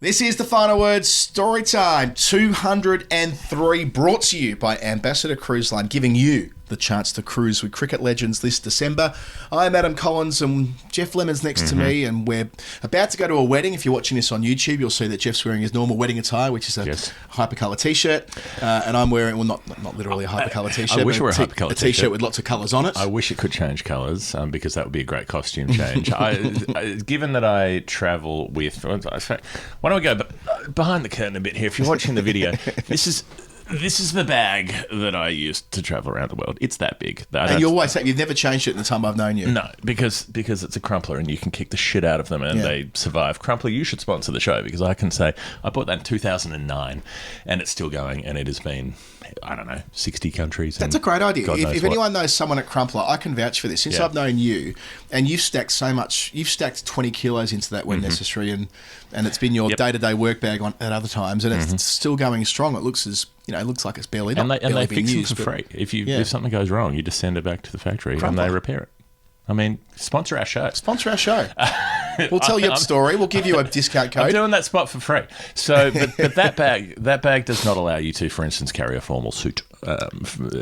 This is the final word story time 203, brought to you by Ambassador Cruise Line, giving you the chance to cruise with cricket legends this December. I'm Adam Collins and Jeff Lemon's next to me, and we're about to go to a wedding. If you're watching this on YouTube, you'll see that Jeff's wearing his normal wedding attire, which is a hypercolour t-shirt, and I'm wearing, well, not literally a hypercolour t-shirt. I wish it were a hypercolour t-shirt. A t-shirt with lots of colours on it. I wish it could change colours, because that would be a great costume change. Given that I travel with... Why don't we go behind the curtain a bit here? If you're watching the video, This is the bag that I used to travel around the world. It's that big. And you always say you've never changed it in the time I've known you. No, because it's a crumpler and you can kick the shit out of them and they survive. Crumpler, you should sponsor the show, because I can say I bought that in 2009 and it's still going, and it has been, I don't know, 60 countries. That's a great idea. If anyone knows someone at Crumpler, I can vouch for this. Since I've known you, and you've stacked so much, you've stacked 20 kilos into that when necessary, and it's been your day-to-day work bag at other times, and it's still going strong. It looks it looks like it's barely and they fix used, them for free. If something goes wrong, you just send it back to the factory and they repair it. I mean, sponsor our show. Sponsor our show. We'll tell your story. We'll give you a discount code. I'm doing that spot for free. So, but that bag does not allow you to, for instance, carry a formal suit.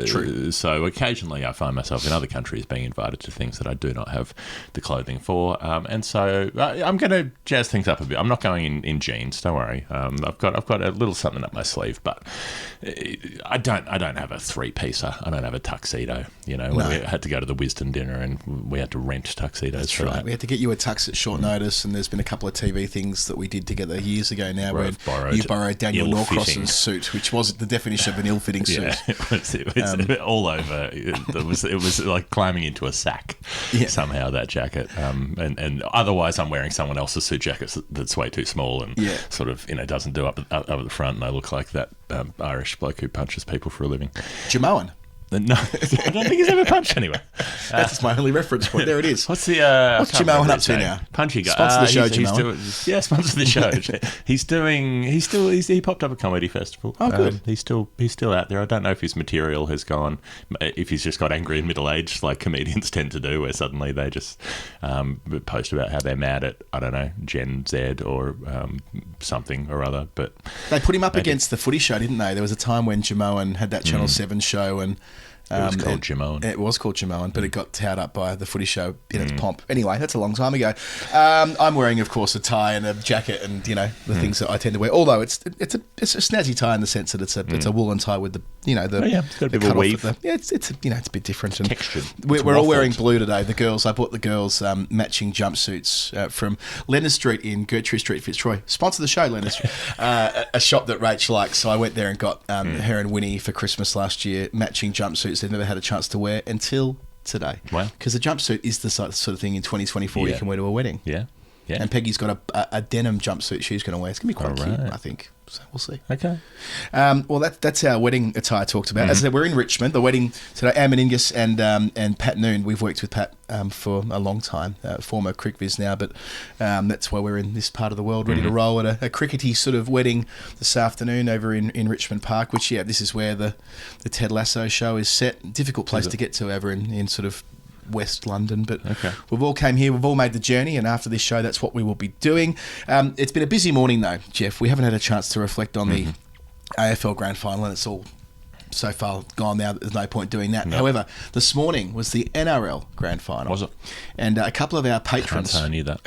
True. So occasionally I find myself in other countries being invited to things that I do not have the clothing for, and so I'm going to jazz things up a bit. I'm not going in jeans. Don't worry. I've got a little something up my sleeve, but I don't have a 3-piecer. I don't have a tuxedo. You know, when we had to go to the Wisdom dinner and we had to rent tuxedos. That's right. We had to get you a tux at short notice, and there's been a couple of TV things that we did together years ago now where you borrowed Daniel Norcross's suit, which was the definition of an ill-fitting suit. It was all over. It was like climbing into a sack somehow, that jacket. And otherwise I'm wearing someone else's suit jacket that's way too small and sort of, doesn't do up the front, and I look like that Irish bloke who punches people for a living. Jamoan. No, I don't think he's ever punched anyone. That's my only reference point. There it is. What's Jamoan up to now? Punchy guy. Sponsor the show, Jamoan. Sponsor the show. He popped up a comedy festival. Oh, good. He's still out there. I don't know if his material has gone, if he's just got angry in middle age, like comedians tend to do, where suddenly they just post about how they're mad at, I don't know, Gen Z or something or other. But they put him up against the Footy Show, didn't they? There was a time when Jamoan had that Channel 7 show, and it was called Jamoan. It was called Jamoan, but it got towed up by the Footy Show in its pomp. Anyway, that's a long time ago. I'm wearing, of course, a tie and a jacket, and the things that I tend to wear. Although it's a snazzy tie in the sense that it's a woolen tie with the it's got a bit of a weave. It's a bit different. And textured. We're all wearing blue today. The girls, I bought the girls matching jumpsuits from Leonard Street in Gertrude Street, Fitzroy. Sponsor the show, Leonard Street. A shop that Rach likes. So I went there and got her and Winnie for Christmas last year matching jumpsuits they've never had a chance to wear until today. Wow. Because the jumpsuit is the sort of thing in 2024 you can wear to a wedding. Yeah. Yeah. And Peggy's got a denim jumpsuit she's going to wear. It's going to be quite cute, I think. So we'll see. Okay. Well, that's our wedding attire talked about. As I said, we're in Richmond. The wedding today, Am Meningus and Pat Noon. We've worked with Pat for a long time, former CricViz now, but that's why we're in this part of the world, ready to roll at a crickety sort of wedding this afternoon over in Richmond Park, which, this is where the Ted Lasso show is set. Difficult place to get to over in sort of West London, but we've all came here, we've all made the journey, and after this show that's what we will be doing. It's been a busy morning though, Jeff. We haven't had a chance to reflect on the AFL Grand Final, and it's all so far gone now that there's no point doing that. However, this morning was the NRL Grand Final. Was it? And a couple of our patrons, I knew that.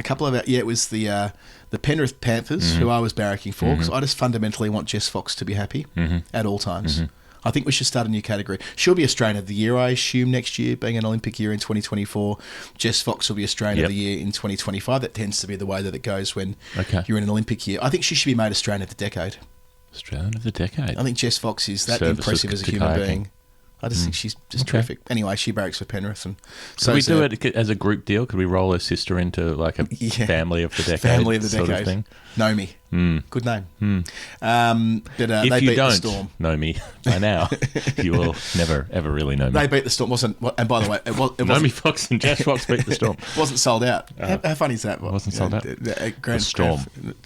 It was the Penrith Panthers who I was barracking for, because I just fundamentally want Jess Fox to be happy at all times. I think we should start a new category. She'll be Australian of the Year, I assume, next year, being an Olympic year in 2024. Jess Fox will be Australian of the Year in 2025. That tends to be the way that it goes when you're in an Olympic year. I think she should be made Australian of the Decade. Australian of the Decade? I think Jess Fox is that impressive as a human being. I just think she's just terrific. Anyway, she barracks for Penrith. And so could we do it as a group deal? Could we roll her sister into like a family of the decade? Family of the sort decade. Of thing? Nomi. Good name. But they if beat you don't the Storm. know me by now, you will never, ever really know me. They beat the Storm. And by the way, it wasn't... Nomi Fox and Jess Fox beat the Storm. It wasn't sold out. How funny is that? It wasn't sold out. The Storm.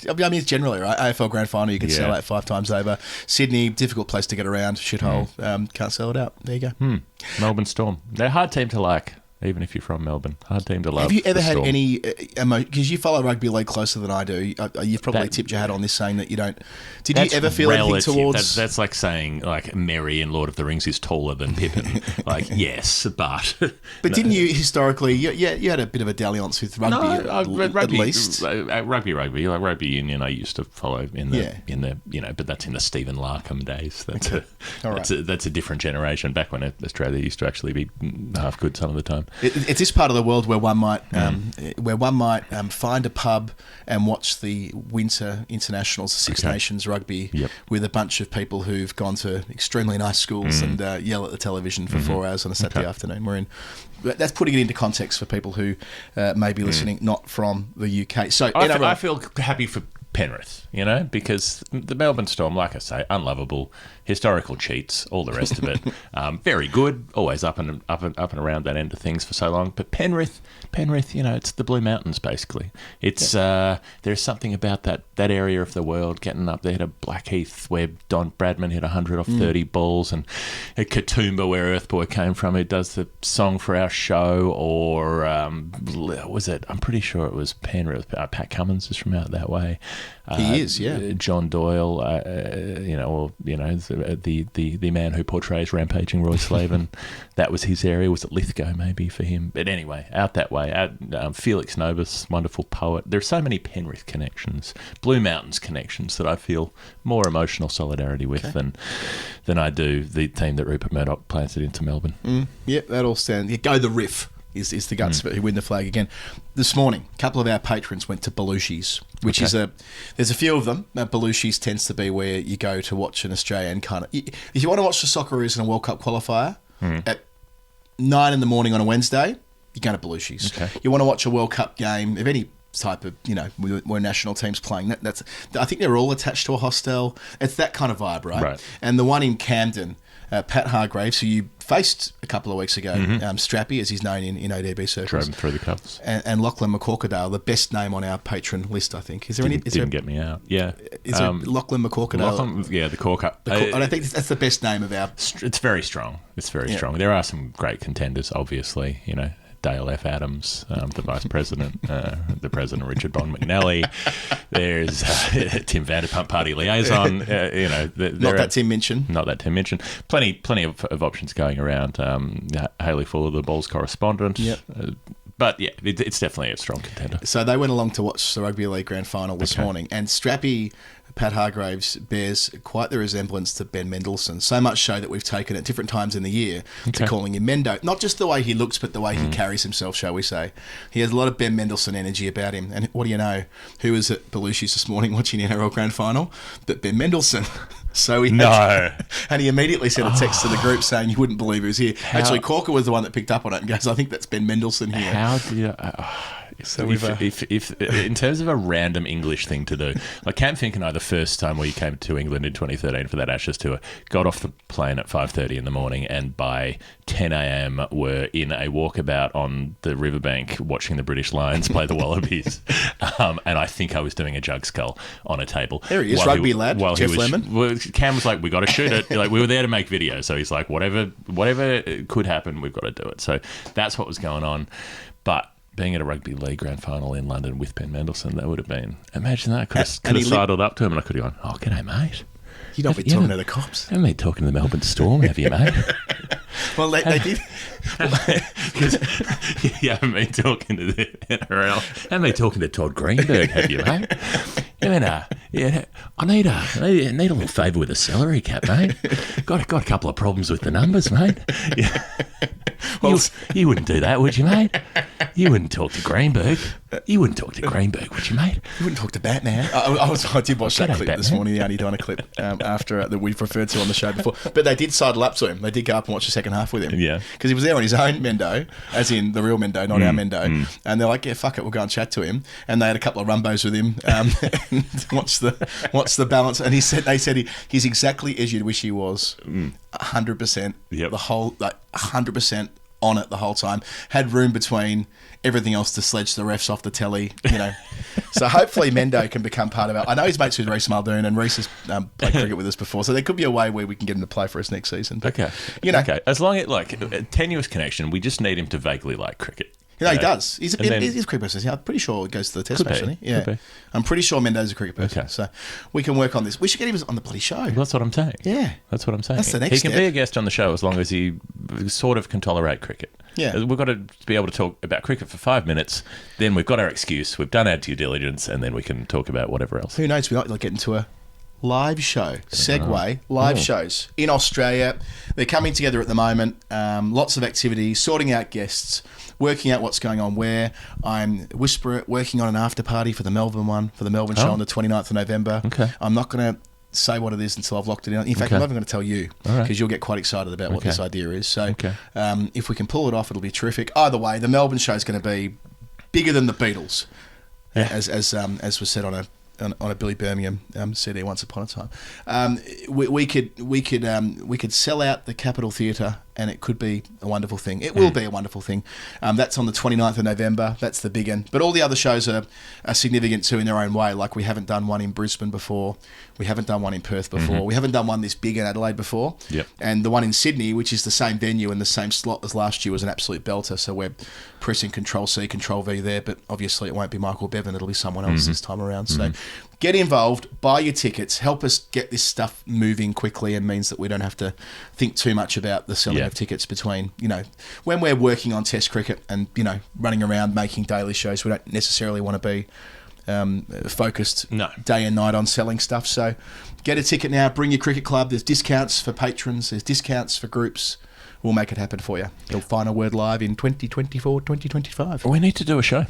I mean, it's generally, right? AFL Grand Final, you can sell out 5 times over. Sydney, difficult place to get around. Shithole. Can't sell it out. There you go. Melbourne Storm. They're a hard team to like. even if you're from Melbourne. Hard team to love. Have you ever the had Storm. any because you follow rugby league closer than I do? You've probably tipped your hat on this, saying that you don't. Did you ever feel anything towards? That's like saying like Merry in Lord of the Rings is taller than Pippin. Like yes, but Didn't you historically? You had a bit of a dalliance with rugby, at least. Rugby, like rugby union. I used to follow in the but that's in the Stephen Larkham days. That's a different generation. Back when Australia used to actually be half good some of the time. It's this part of the world where one might find a pub and watch the Winter Internationals, Six Nations rugby, with a bunch of people who've gone to extremely nice schools and yell at the television for 4 hours on a Saturday afternoon. That's putting it into context for people who may be listening not from the UK. So I feel happy for Penrith, because the Melbourne Storm, like I say, unlovable, historical cheats, all the rest of it. Very good, always up and around that end of things for so long. But Penrith, it's the Blue Mountains basically. It's there's something about that area of the world getting up there to Blackheath, where Don Bradman hit 100 off 30 balls, and at Katoomba, where Urthboy came from, who does the song for our show, or was it? I'm pretty sure it was Penrith. Pat Cummins is from out that way. He is, yeah. John Doyle, the man who portrays rampaging Roy Slaven, that was his area. Was it Lithgow maybe for him? But anyway, out that way. Felix Novus, wonderful poet. There's so many Penrith connections, Blue Mountains connections that I feel more emotional solidarity with than I do the team that Rupert Murdoch planted into Melbourne. That all stands. Go the Riff. Is the guts of it, who win the flag again. This morning, a couple of our patrons went to Belushi's, which is there's a few of them. Belushi's tends to be where you go to watch an Australian kind of... If you want to watch the Socceroos in a World Cup qualifier at 9 in the morning on a Wednesday, you're going to Belushi's. Okay. You want to watch a World Cup game of any type of, where national teams playing, that's I think they're all attached to a hostel. It's that kind of vibe, right? And the one in Camden... Pat Hargraves, who you faced a couple of weeks ago, Strappy, as he's known in ODB circles. Drove him through the cups. And Lachlan McCorkadale, the best name on our patron list, I think. Is there Didn't get me out. Yeah. Is there Lachlan McCorkadale? The Corker. And I think that's the best name of our... It's very strong. It's very strong. There are some great contenders, obviously, Dale F. Adams, the Vice President, the President Richard Bond McNally. There's Tim Vanderpump Party Liaison. Not that Tim Minchin. Not that Tim Minchin. Plenty of options going around. Hayley Fuller, the Balls correspondent. Yep. But yeah, it's definitely a strong contender. So they went along to watch the Rugby League Grand Final this morning, and Strappy Pat Hargraves bears quite the resemblance to Ben Mendelsohn, so much so that we've taken at different times in the year to calling him Mendo. Not just the way he looks, but the way he carries himself, shall we say. He has a lot of Ben Mendelsohn energy about him. And what do you know? Who was at Belushi's this morning watching the NRL Grand Final? But Ben Mendelsohn. So he and he immediately sent a text to the group saying you wouldn't believe he was here. Actually, Corker was the one that picked up on it and goes, I think that's Ben Mendelsohn here. How do you... So if in terms of a random English thing to do, like Cam Finkenau, the first time we came to England in 2013 for that Ashes tour, got off the plane at 5:30 in the morning, and by 10 a.m. were in a walkabout on the riverbank watching the British Lions play the Wallabies. And I think I was doing a jug scull on a table. There he is, rugby lad, Jeff Lemon. Cam was like, we got to shoot it. Like, we were there to make video, so he's like, whatever could happen, we've got to do it. So that's what was going on. But being at a rugby league grand final in London with Ben Mendelsohn, that would have been... Imagine that. I could have sidled up to him and I could have gone, oh, g'day, mate. You don't be talking to the cops. Haven't been talking to the Melbourne Storm, have you, mate? Well, they did. You haven't been talking to the NRL. Haven't been talking to Todd Greenberg, have you, mate? I need a little favour with a salary cap, mate. Got a couple of problems with the numbers, mate. Yeah. Well, you wouldn't do that, would you, mate? You wouldn't talk to Greenberg. You wouldn't talk to Greenberg, would you, mate? You wouldn't talk to Batman. I did watch that clip this morning, the Arnie Diner clip, after that we've referred to on the show before. But they did sidle up to him. They did go up and watch the second half with him. Yeah. Because he was there on his own Mendo, as in the real Mendo, not our Mendo. And they're like, yeah, fuck it, we'll go and chat to him. And they had a couple of rumbos with him and watch the balance. And they said he's exactly as you'd wish he was. 100%. Yep. The whole, 100% on it the whole time. Had room between everything else to sledge the refs off the telly, So hopefully Mendo can become part of it. I know he's mates with Reece Muldoon, and Reece has played cricket with us before, so there could be a way where we can get him to play for us next season. But, Okay. Okay. As long as, a tenuous connection, we just need him to vaguely like cricket. He does. He's a cricket person. I'm pretty sure he goes to the test match, doesn't he? Yeah. I'm pretty sure Mendo's a cricket person. Okay. So we can work on this. We should get him on the bloody show. Well, that's what I'm saying. Yeah. That's what I'm saying. That's the next He can be a guest on the show as long as he sort of can tolerate cricket. Yeah. We've got to be able to talk about cricket for 5 minutes, then we've got our excuse, we've done our due diligence, and then we can talk about whatever else. Who knows? We might get into a live show. Segue. Live shows in Australia. They're coming together at the moment. Lots of activity, sorting out guests, working out what's going on where. I'm working on an after party for the Melbourne show on the 29th of November. Okay. I'm not going to say what it is until I've locked it in. In fact, I'm not even going to tell you because you'll get quite excited about what this idea is. So if we can pull it off, it'll be terrific. Either way, the Melbourne show is going to be bigger than the Beatles, as was said on a Billy Birmingham CD once upon a time. We could sell out the Capitol Theatre, and it could be a wonderful thing. It will be a wonderful thing. That's on the 29th of November. That's the big one. But all the other shows are significant too in their own way. Like we haven't done one in Brisbane before. We haven't done one in Perth before. We haven't done one this big in Adelaide before. Yep. And the one in Sydney, which is the same venue and the same slot as last year, was an absolute belter. So we're pressing Control-C, Control-V there. But obviously it won't be Michael Bevan. It'll be someone else this time around. So get involved. Buy your tickets. Help us get this stuff moving quickly, and means that we don't have to think too much about the selling of tickets between, when we're working on Test cricket and, running around making daily shows, we don't necessarily want to be focused day and night on selling stuff. So get a ticket now, bring your cricket club. There's discounts for patrons, there's discounts for groups. We'll make it happen for you. You'll find a word live in 2024, 2025. We need to do a show.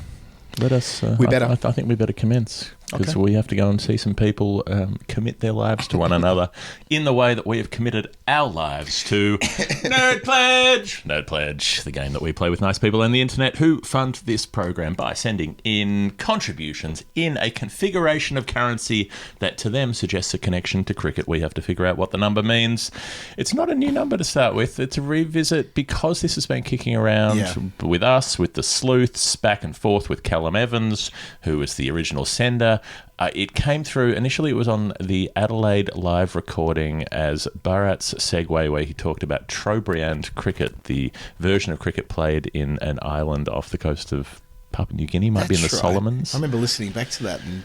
Let us. We better. I think we better commence, because we have to go and see some people commit their lives to one another in the way that we have committed our lives to Nerd Pledge. Nerd Pledge, the game that we play with nice people on the internet who fund this program by sending in contributions in a configuration of currency that to them suggests a connection to cricket. We have to figure out what the number means. It's not a new number to start with. It's a revisit, because this has been kicking around with us, with the sleuths, back and forth with Callum Evans, who was the original sender. It came through, initially it was on the Adelaide live recording as Bharat's segue, where he talked about Trobriand cricket, the version of cricket played in an island off the coast of Papua New Guinea, might be in the Solomons. I remember listening back to that and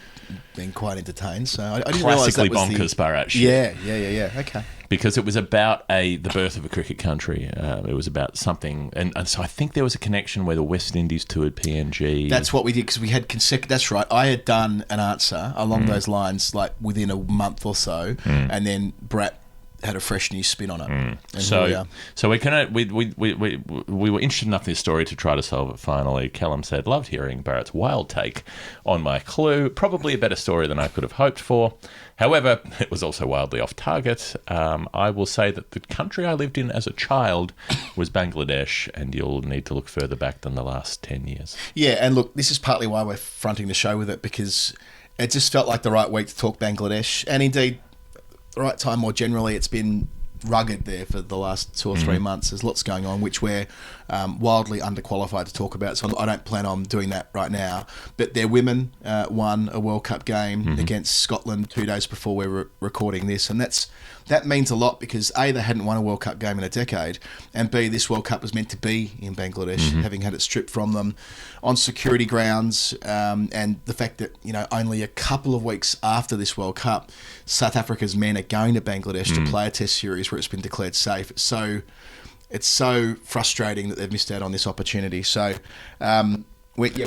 being quite entertained. So I didn't realise that was bonkers Bharat shit. Yeah. Okay. Because it was about the birth of a cricket country. It was about something, and so I think there was a connection where the West Indies toured PNG. That's what we did, because we had That's right. I had done an answer along those lines, like within a month or so, and then Brat had a fresh new spin on it. And so we were interested enough in this story to try to solve it finally. Callum said, loved hearing Barrett's wild take on my clue. Probably a better story than I could have hoped for. However, it was also wildly off target. I will say that the country I lived in as a child was Bangladesh, and you'll need to look further back than the last 10 years. Yeah, and look, this is partly why we're fronting the show with it, because it just felt like the right week to talk Bangladesh. And indeed, the right time more generally. It's been rugged there for the last 2 or 3 months. There's lots going on, which we're wildly underqualified to talk about, so I don't plan on doing that right now. But their women won a World Cup game against Scotland 2 days before we were recording this, and that means a lot, because A, they hadn't won a World Cup game in a decade, and B, this World Cup was meant to be in Bangladesh, having had it stripped from them on security grounds, and the fact that, only a couple of weeks after this World Cup, South Africa's men are going to Bangladesh to play a test series where it's been declared safe. It's so frustrating that they've missed out on this opportunity. So when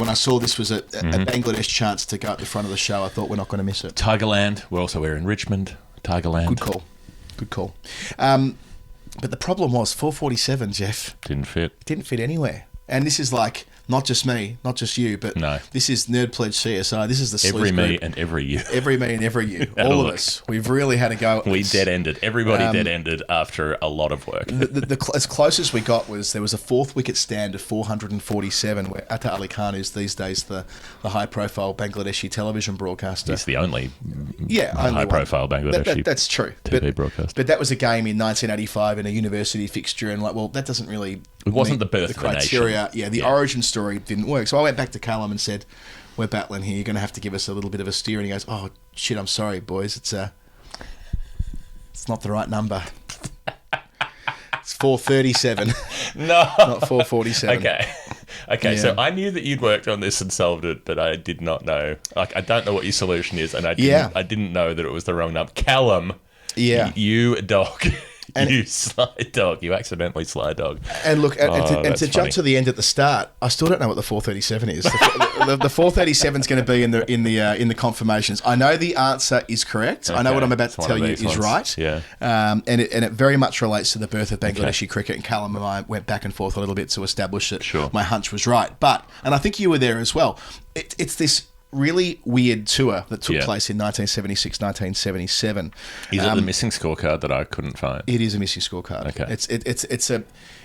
I saw this was a Bangladesh chance to go at the front of the show, I thought, we're not going to miss it. Tigerland. We're in Richmond. Tigerland. Good call. But the problem was 447, Jeff. Didn't fit anywhere. And this is like not just me, not just you, but No. this is Nerd Pledge CSI. This is the Every sleuth me group. and every you. Every me and every you. Had a All of look. us. We've really had a go at We this. dead-ended. Everybody dead-ended after a lot of work. As close as we got was there was a fourth wicket stand of 447 where Atta Ali Khan, who's these days the high-profile Bangladeshi television broadcaster. He's the only only one. high-profile Bangladeshi That's true. TV broadcaster. But that was a game in 1985 in a university fixture, and that doesn't really. It wasn't meet the birth of a criteria. nation. Yeah, the origin story didn't work. So I went back to Callum and said, "We're battling here. You're going to have to give us a little bit of a steer." And he goes, "Oh shit, I'm sorry, boys. It's not the right number. It's 437, No. not 447." Okay, Yeah. so I knew that you'd worked on this and solved it, but I did not know. Like, I don't know what your solution is, and I didn't know that it was the wrong number. Callum, you dog. And you sly dog. You accidentally sly dog. And look, and to that's jump funny. to the end at the start, I still don't know what the 437 is. The 437 is going to be in the confirmations. I know the answer is correct. I know what I'm about to It's one tell of you these is ones. right. Yeah. And it very much relates to the birth of Bangladeshi cricket. And Callum and I went back and forth a little bit to establish that Sure. my hunch was right. And I think you were there as well. It's this really weird tour that took place in 1976, 1977. Is it the missing scorecard that I couldn't find? It is a missing scorecard. Okay.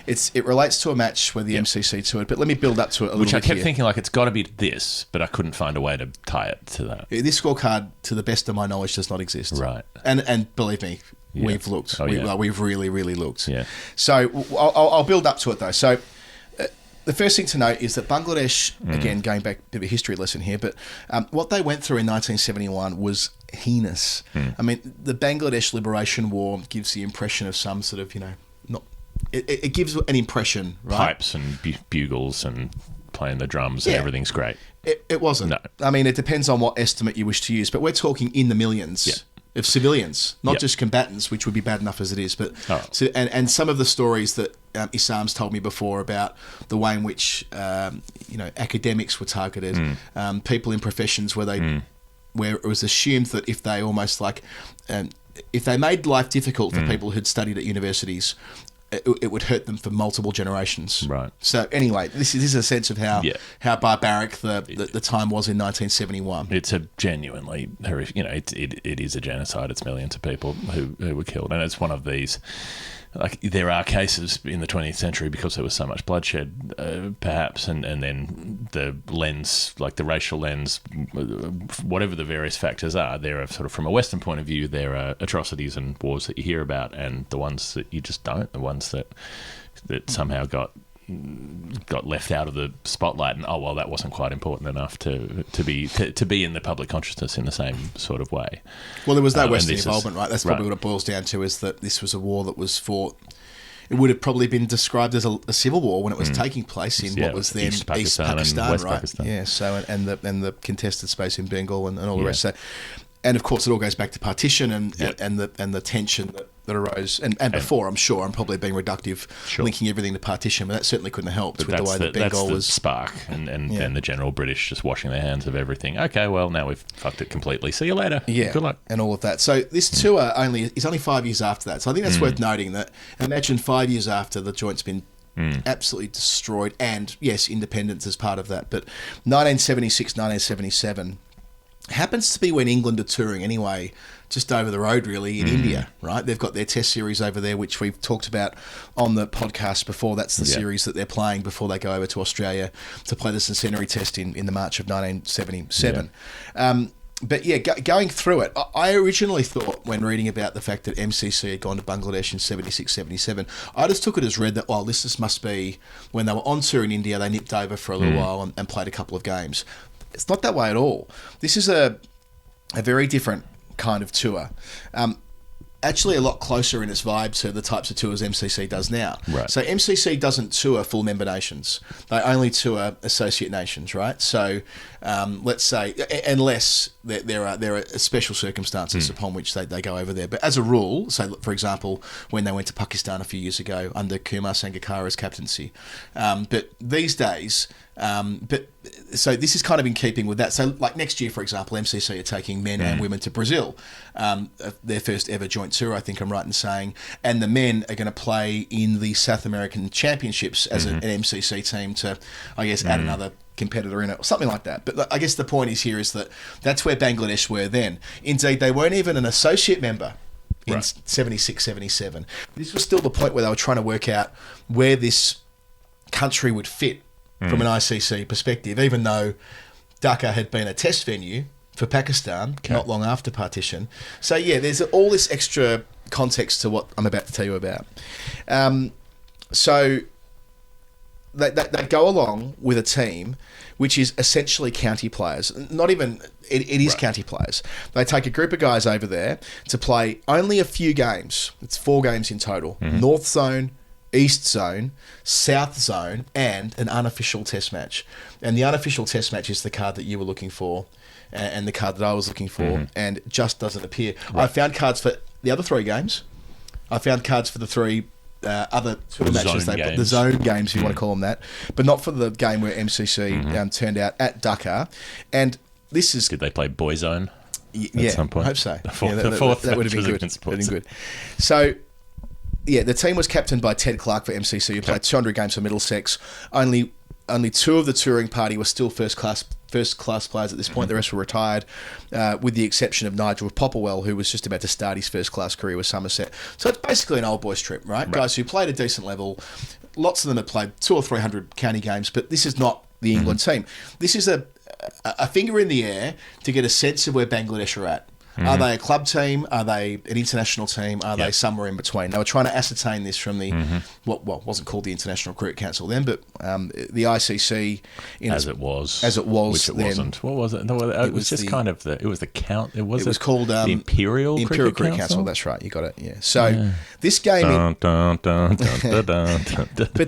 It relates to a match where the MCC toured, but let me build up to it a little Which bit I kept here. thinking, like, it's got to be this, but I couldn't find a way to tie it to that. This scorecard, to the best of my knowledge, does not exist. Right. And believe me, we've looked. Oh, yeah. We've really, really looked. Yeah. So I'll build up to it though. So the first thing to note is that Bangladesh, again, going back, a bit of a history lesson here, but what they went through in 1971 was heinous. I mean, the Bangladesh Liberation War gives the impression of some sort of, not. It gives an impression, right? Pipes and bugles and playing the drums and everything's great. It wasn't. No. I mean, it depends on what estimate you wish to use, but we're talking in the millions of civilians, not just combatants, which would be bad enough as it is. But and some of the stories that Issam's told me before about the way in which academics were targeted, people in professions where it was assumed that if they almost if they made life difficult for people who'd studied at universities, it would hurt them for multiple generations. Right. So anyway, this is a sense of how barbaric the time was in 1971. It's a genuinely horrific. It is a genocide. It's millions of people who were killed, and it's one of these. Like, there are cases in the 20th century because there was so much bloodshed, perhaps, and then the lens, like the racial lens, whatever the various factors are, there are sort of, from a Western point of view, there are atrocities and wars that you hear about, and the ones that you just don't, the ones that somehow got left out of the spotlight, and that wasn't quite important enough to be in the public consciousness in the same sort of way. Well, there was no Western involvement, right? That's probably what it boils down to, is that this was a war that was fought. It would have probably been described as a civil war when it was taking place in what was then East Pakistan, and West right? Pakistan. Yeah. So and the contested space in Bengal and all the rest. So, and of course, it all goes back to partition and the tension that arose and before. I'm sure I'm probably being reductive, linking everything to partition, but that certainly couldn't have helped with the way that Bengal was spark and the general British just washing their hands of everything. Okay, well, now we've fucked it completely. See you later. Yeah, good luck. And all of that. So this tour is only 5 years after that. So I think that's worth noting. That imagine 5 years after the joint's been absolutely destroyed, and yes, independence is part of that. But 1976, 1977. Happens to be when England are touring anyway, just over the road really in India, right? They've got their test series over there, which we've talked about on the podcast before. That's the series that they're playing before they go over to Australia to play the centenary test in the March of 1977. Going through it, I originally thought, when reading about the fact that MCC had gone to Bangladesh in 76, 77, I just took it as read that, this just must be when they were on tour in India, they nipped over for a little while and played a couple of games. It's not that way at all. This is a very different kind of tour. Actually a lot closer in its vibe to the types of tours MCC does now. Right. So MCC doesn't tour full member nations. They only tour associate nations, right? So let's say, unless there are special circumstances upon which they go over there. But as a rule, so for example, when they went to Pakistan a few years ago under Kumar Sangakkara's captaincy. But these days, But so this is kind of in keeping with that. So like next year, for example, MCC are taking men and women to Brazil, their first ever joint tour, I think I'm right in saying, and the men are going to play in the South American Championships as an MCC team to, I guess, add another competitor in it or something like that. But I guess the point is here is that that's where Bangladesh were then. Indeed, they weren't even an associate member in 76, 77. This was still the point where they were trying to work out where this country would fit from an ICC perspective, even though Dhaka had been a test venue for Pakistan not long after partition. So, yeah, there's all this extra context to what I'm about to tell you about. So they go along with a team which is essentially county players. Not even, it is county players. They take a group of guys over there to play only a few games. It's 4 games in total. North Zone, East Zone, South Zone, and an unofficial test match. And the unofficial test match is the card that you were looking for and the card that I was looking for, and it just doesn't appear. I found cards for the other 3 games. I found cards for the 3 other sort of matches they put, the zone games, if you want to call them that, but not for the game where MCC turned out at Dhaka. And this is... Did they play Boy Zone at some point? I hope so. The fourth that would have been good. So... yeah, the team was captained by Ted Clark for MCC, who played 200 games for Middlesex. Only 2 of the touring party were still first class players at this point. The rest were retired, with the exception of Nigel Popplewell, who was just about to start his first class career with Somerset. So it's basically an old boys trip, right? Guys who played a decent level. Lots of them have played 200 or 300 county games, but this is not the England team. This is a finger in the air to get a sense of where Bangladesh are at. Are they a club team? Are they an international team? Are they somewhere in between? They were trying to ascertain this from the what wasn't called the International Cricket Council then, but the ICC as it was, which it then, wasn't. What was it? No, it was just kind of the. It was the count. It was called the Imperial Cricket Council. That's right. You got it. Yeah. So this game, but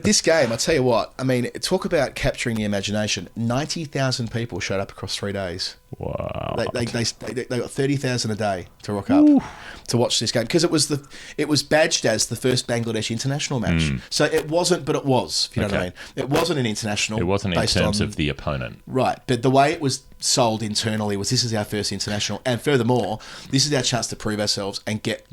this game, I tell you what. I mean, talk about capturing the imagination. 90,000 people showed up across 3 days. Wow. They got 30,000 a day to rock up to watch this game because it was badged as the first Bangladesh international match. So it wasn't, but it was. If you know what I mean. It wasn't an international. It wasn't in terms of the opponent, right? But the way it was sold internally was this is our first international, and furthermore, this is our chance to prove ourselves and get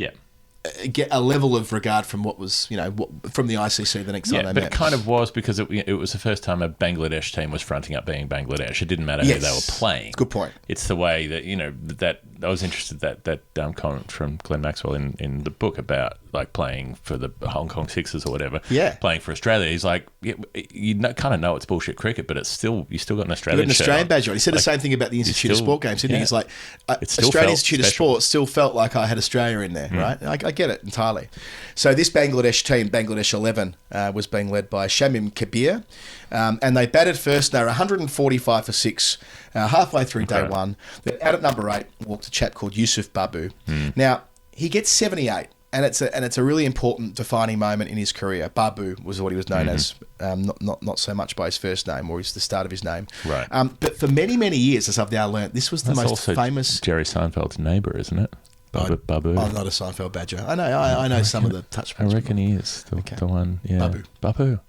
a level of regard from what was, from the ICC the next time they met. But it kind of was because it was the first time a Bangladesh team was fronting up being Bangladesh. It didn't matter who they were playing. Good point. It's the way that, that I was interested that comment from Glenn Maxwell in the book about like playing for the Hong Kong Sixers or whatever. Yeah. Playing for Australia. He's like, kind of know it's bullshit cricket, but it's still, you still got an Australian badge on. He said the same thing about the Institute of Sport games, didn't he? He's like, Australian Institute of Sport still felt like I had Australia in there, right? I get it entirely. So this Bangladesh team, Bangladesh 11, was being led by Shamim Kabir, and they batted first. They were 145 for 6 halfway through day 1. Then out at number 8 walked a chap called Yusuf Babu. Now he gets 78. And it's a really important defining moment in his career. Babu was what he was known as, not so much by his first name or the start of his name. Right. But for many, many years, as I've now learnt, this was the most also famous. Jerry Seinfeld's neighbour, isn't it? Babu. I'm not a Seinfeld badger. I know some of the touch points. I reckon he is the one. Yeah. Babu.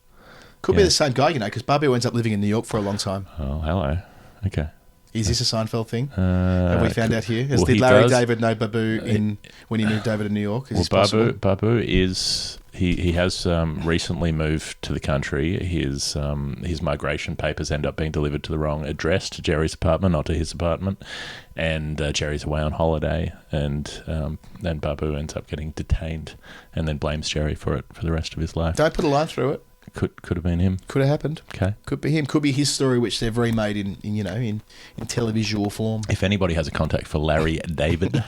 Could be the same guy, because Babu ends up living in New York for a long time. Oh, hello. Okay. Is this a Seinfeld thing? Have we found out here? Did Larry David know Babu when he moved over to New York? Babu is he has recently moved to the country. His migration papers end up being delivered to the wrong address, to Jerry's apartment, not to his apartment. And Jerry's away on holiday, and then Babu ends up getting detained, and then blames Jerry for it for the rest of his life. Don't put a line through it. Could have been him. Could have happened. Okay. Could be him. Could be his story, which they've remade in televisual form. If anybody has a contact for Larry David,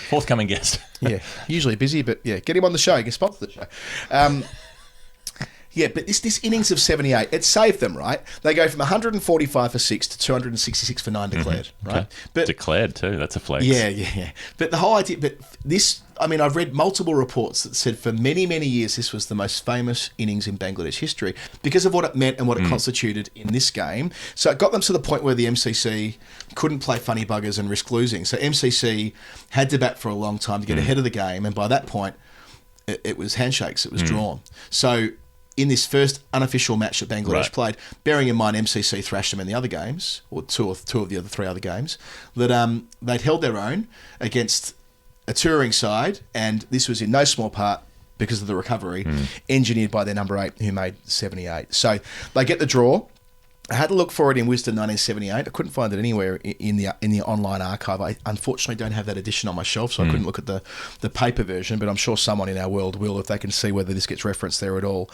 forthcoming guest. Yeah, usually busy, but yeah, get him on the show. You can sponsor the show. Yeah, but this innings of 78, it saved them, right? They go from 145 for 6 to 266 for 9 declared, right? Okay. But declared too, that's a flex. Yeah. But the whole idea, I've read multiple reports that said for many, many years this was the most famous innings in Bangladesh history because of what it meant and what it constituted in this game. So it got them to the point where the MCC couldn't play funny buggers and risk losing. So MCC had to bat for a long time to get ahead of the game, and by that point, it was handshakes, it was drawn. So in this first unofficial match that Bangladesh Right. played, bearing in mind MCC thrashed them in the other games, or two of the other three other games, that they'd held their own against a touring side, and this was in no small part because of the recovery engineered by their number 8 who made 78. So they get the draw. I had to look for it in Wisdom 1978. I couldn't find it anywhere in the online archive. I unfortunately don't have that edition on my shelf, so I couldn't look at the paper version, but I'm sure someone in our world will if they can see whether this gets referenced there at all.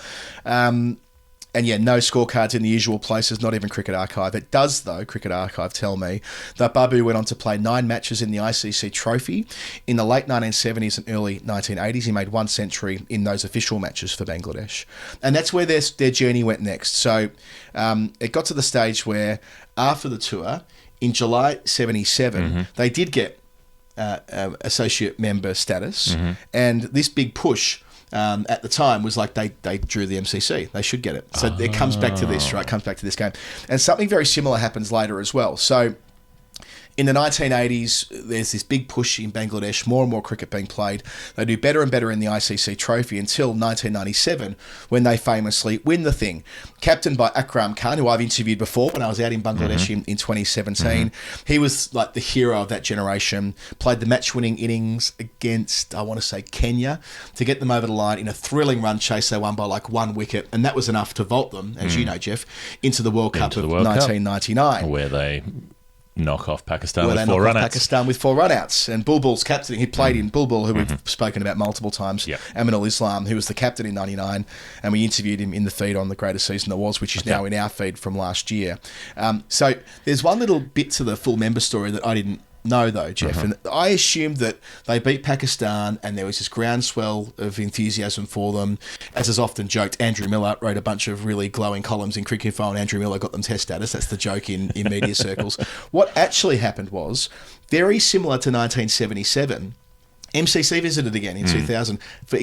And yeah, no scorecards in the usual places, not even Cricket Archive. It does, though, Cricket Archive tell me, that Babu went on to play 9 matches in the ICC Trophy. In the late 1970s and early 1980s, he made 1 century in those official matches for Bangladesh. And that's where their journey went next. So it got to the stage where after the tour, in July 77, they did get associate member status. And this big push at the time was like they drew the MCC. They should get it. So it comes back to this, right? It comes back to this game. And something very similar happens later as well. So in the 1980s, there's this big push in Bangladesh, more and more cricket being played. They do better and better in the ICC Trophy until 1997, when they famously win the thing. Captained by Akram Khan, who I've interviewed before when I was out in Bangladesh in 2017. He was like the hero of that generation, played the match-winning innings against, I want to say, Kenya, to get them over the line in a thrilling run chase. They won by like 1 wicket, and that was enough to vault them, as you know, Jeff, into the World Cup of 1999. Where they knock off Pakistan with 4 run-outs. run-outs. With 4 run-outs. And Bulbul's captain, he played in Bulbul, who we've spoken about multiple times, Aminul Islam, who was the captain in 99, and we interviewed him in the feed on the greatest season there was, which is now in our feed from last year. So there's one little bit to the full member story that I didn't know, though, Jeff. And I assumed that they beat Pakistan and there was this groundswell of enthusiasm for them. As is often joked, Andrew Miller wrote a bunch of really glowing columns in Cricket Info, and Andrew Miller got them test status. That's the joke in media circles. What actually happened was, very similar to 1977, MCC visited again in 2000 for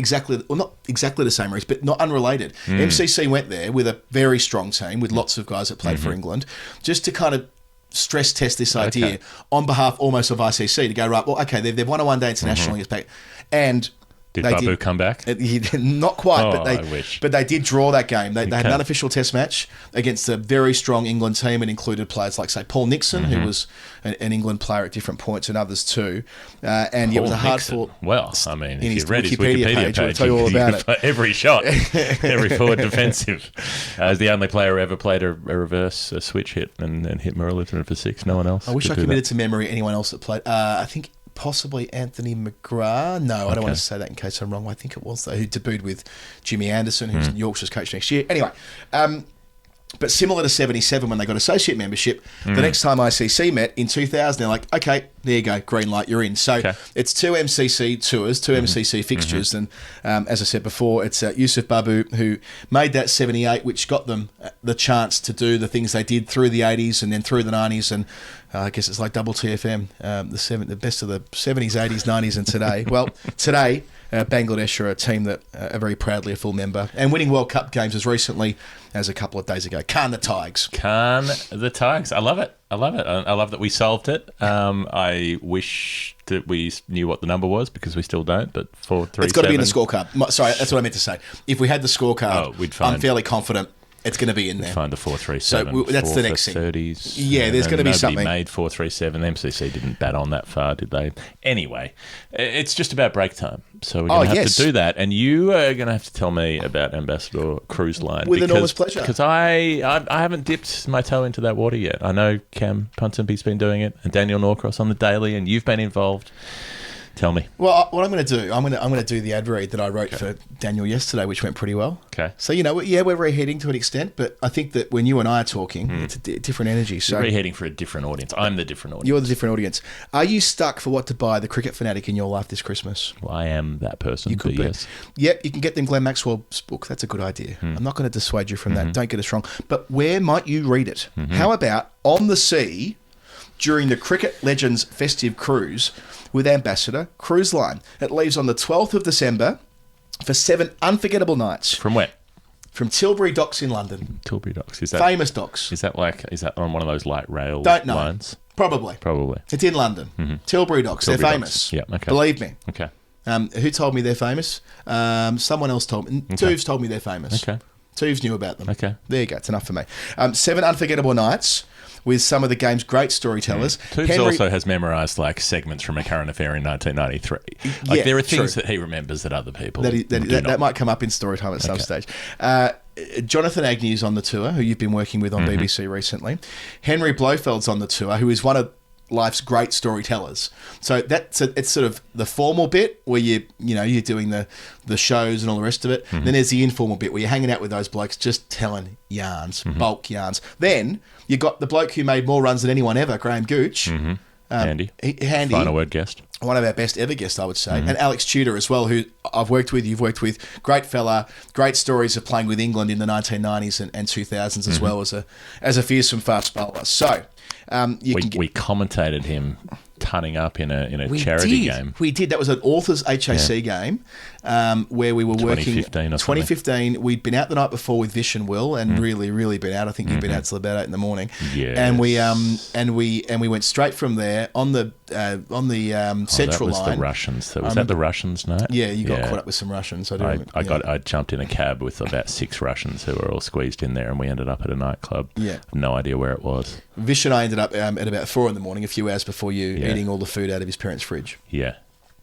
not exactly the same reason, but not unrelated. MCC went there with a very strong team, with lots of guys that played for England, just to kind of stress test this idea on behalf almost of ICC, to go, right, well, okay, they've won a one-day international against back, and did Babu come back? Not quite, I wish. But they did draw that game. They had an unofficial test match against a very strong England team, and included players like, say, Paul Nixon, who was an England player at different points, and others too. And it was a hard-fought... Well, I mean, in if his you read his Wikipedia Wikipedia page, tell you all about it. Every shot, every forward defensive. As the only player who ever played a reverse switch hit and hit Muralitharan for 6. No one else. I wish I committed to memory anyone else that played. I think possibly Anthony McGrath. No, I don't want to say that in case I'm wrong. I think it was, though, who debuted with Jimmy Anderson, who's Yorkshire's coach next year. Anyway, but similar to 77 when they got associate membership, the next time ICC met in 2000, they're like, okay, there you go, green light, you're in. So it's 2 MCC tours, 2 MCC fixtures, and as I said before, it's Yusuf Babu who made that 78, which got them the chance to do the things they did through the 80s and then through the 90s, and I guess it's like double TFM, the best of the 70s, 80s, 90s, and today. Well, today, Bangladesh are a team that are very proudly a full member and winning World Cup games as recently as a couple of days ago. Khan the Tigers. Khan the Tigers. I love it. I love that we solved it. I wish that we knew what the number was, because we still don't, but 437. It's got to be in the scorecard. Sorry, that's what I meant to say. If we had the scorecard, I'm fairly confident it's going to be in there. Find the 437. So that's the next thing. 30s. Yeah, there's going to be something. Nobody made 437. MCC didn't bat on that far, did they? Anyway, it's just about break time. So we're going to have to do that. And you are going to have to tell me about Ambassador Cruise Line. With enormous pleasure. Because I haven't dipped my toe into that water yet. I know Cam Punsonby's been doing it, and Daniel Norcross on the daily, and you've been involved. Tell me. Well, what I'm going to do, I'm going to do the ad read that I wrote for Daniel yesterday, which went pretty well. Okay. So, we're reheading to an extent, but I think that when you and I are talking, it's a different energy. So you're reheading for a different audience. I'm the different audience. You're the different audience. Are you stuck for what to buy the cricket fanatic in your life this Christmas? Well, I am that person. You could be. Yes. Yep, you can get them Glenn Maxwell's book. That's a good idea. I'm not going to dissuade you from that. Don't get us wrong. But where might you read it? How about On the Sea during the Cricket Legends festive cruise with Ambassador Cruise Line? It leaves on the 12th of December for 7 unforgettable nights. From where? From Tilbury Docks in London. Tilbury Docks. Is that famous docks? Is that on one of those light rail Don't know. lines? Probably. It's in London. Tilbury Docks. They're famous. Yeah, okay. Believe me. Okay. Who told me they're famous? Someone else told me. Dooves told me they're famous. Okay. Tuvs knew about them. Okay. There you go. It's enough for me. 7 unforgettable nights with some of the game's great storytellers. Tubes also has memorised like segments from A Current Affair in 1993. Like there are things that he remembers that other people that might come up in Storytime at some stage. Jonathan Agnew's on the tour, who you've been working with on BBC recently. Henry Blofeld's on the tour, who is one of life's great storytellers. So it's sort of the formal bit where you're doing the shows and all the rest of it. Then there's the informal bit where you're hanging out with those blokes just telling yarns, bulk yarns. Then you got the bloke who made more runs than anyone ever, Graham Gooch. Handy. Final word guest. One of our best ever guests, I would say. And Alex Tudor as well, who I've worked with, you've worked with. Great fella. Great stories of playing with England in the 1990s and 2000s as well as a fearsome fast bowler. So we commentated him tunning up in a charity game. We did. That was an Authors HAC game where we were working. 2015. We'd been out the night before with Vish and Will, and really been out. I think you'd been out till about 8 in the morning. Yes. And we went straight from there on the Central Line. That was the Russians. So was that the Russians night? Yeah, you got caught up with some Russians. I jumped in a cab with about 6 Russians who were all squeezed in there, and we ended up at a nightclub. Yeah, no idea where it was. Vish and I ended up at about 4 in the morning, a few hours before you, eating all the food out of his parents' fridge. Yeah.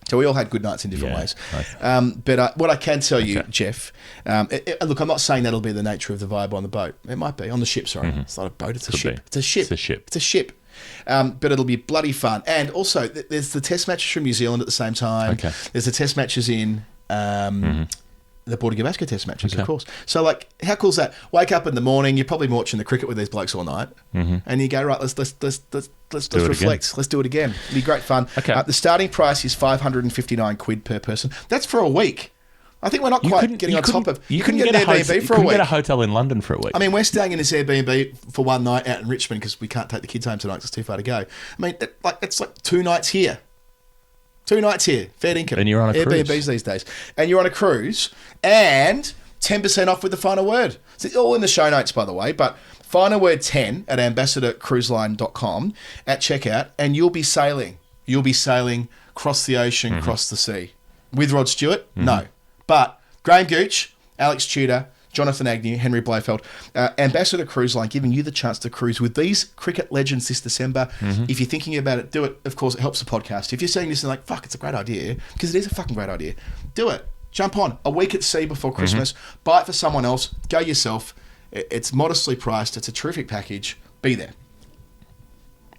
So we all had good nights in different ways. But what I can tell you, Jeff, look, I'm not saying that'll be the nature of the vibe on the boat. It might be. On the ship, sorry. It's not a boat, it's a ship. It's a ship. But it'll be bloody fun. And also, there's the test matches from New Zealand at the same time. Okay. There's the test matches in... the Border Gavaskar test matches, of course. So, like, how cool is that? Wake up in the morning, you're probably watching the cricket with these blokes all night, and you go, right, let's reflect, let's do it again. It'll be great fun. Okay. The starting price is £559 per person. That's for a week. I think we're not quite getting on top of. You couldn't get an Airbnb for a week. You couldn't get a hotel in London for a week. I mean, we're staying in this Airbnb for one night out in Richmond because we can't take the kids home tonight because it's too far to go. I mean, it's like 2 nights here. 2 nights here, fair income. And you're on a cruise. Airbnbs these days. And you're on a cruise, and 10% off with the final word. It's all in the show notes, by the way, but final word 10 at ambassadorcruiseline.com at checkout, and you'll be sailing. You'll be sailing across the ocean, across the sea. With Rod Stewart? No. But Graham Gooch, Alex Tudor, Jonathan Agnew, Henry Blofeld, Ambassador Cruise Line, giving you the chance to cruise with these cricket legends this December. If you're thinking about it, do it. Of course, it helps the podcast. If you're saying this and like, fuck, it's a great idea, because it is a fucking great idea, do it. Jump on. A week at sea before Christmas. Buy it for someone else. Go yourself. It's modestly priced. It's a terrific package. Be there.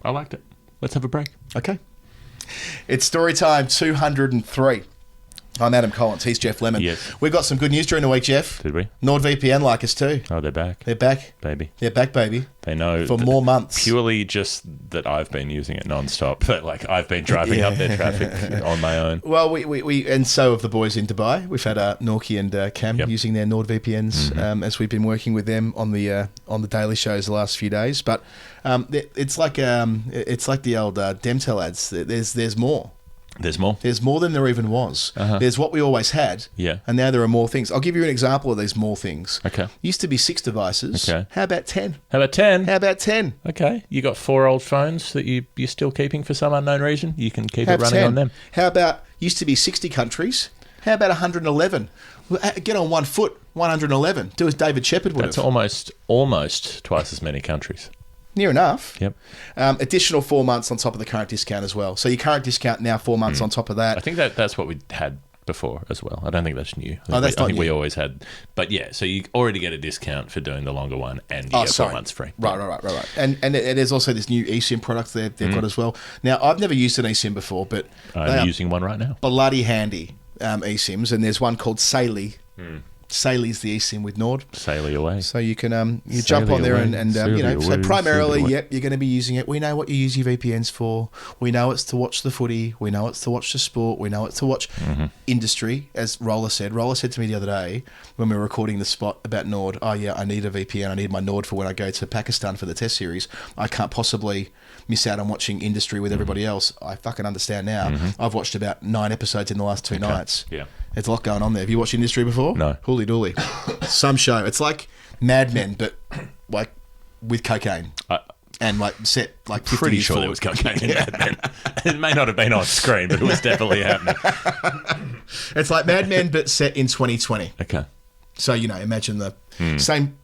I liked it. Let's have a break. Okay. It's story time 203. I'm Adam Collins. He's Jeff Lemon. Yes. We got some good news during the week, Jeff. Did we? NordVPN like us too. Oh, they're back. They're back. Baby. They're back, baby. They know. For more months. Purely just that I've been using it non-stop. That, like, I've been driving up their traffic on my own. Well, we and so have the boys in Dubai. We've had Norky and Cam using their NordVPNs as we've been working with them on the daily shows the last few days. But it's like the old Demtel ads. There's more. There's more. There's more than there even was. There's what we always had. Yeah. And now there are more things. I'll give you an example of these more things. Okay. Used to be 6 devices. Okay. How about 10? How about 10? How about 10? Okay. You got 4 old phones that you're still keeping for some unknown reason. You can keep Have it running 10. on them. How about, used to be 60 countries. How about 111? Get on 1 foot, 111. Do as David Shepherd would have. That's almost twice as many countries. Near enough. Yep. Additional 4 months on top of the current discount as well. So your current discount now 4 months on top of that. I think that's what we had before as well. I don't think that's new. I think we always had. But yeah, so you already get a discount for doing the longer one, and you get 4 months free. Right. And there's also this new eSIM product they've got as well. Now, I've never used an eSIM before, but I'm using one right now. Bloody handy eSIMs, and there's one called Saily. Saily's the eSIM with Nord. Saily away. So you can you jump on there and so primarily, you're going to be using it. We know what you use your VPNs for. We know it's to watch the footy. We know it's to watch the sport. We know it's to watch industry, as Roller said. Roller said to me the other day when we were recording the spot about Nord, oh yeah, I need a VPN. I need my Nord for when I go to Pakistan for the test series. I can't possibly miss out on watching industry with everybody else. I fucking understand now. I've watched about 9 episodes in the last 2 nights. Yeah. There's a lot going on there. Have you watched Industry before? No. Holy dooly. Some show. It's like Mad Men, but like with cocaine. And like set like 50 pretty years sure forward. there was cocaine in Mad Men. It may not have been on screen, but it was definitely happening. It's like Mad Men, but set in 2020. Okay. So, imagine the same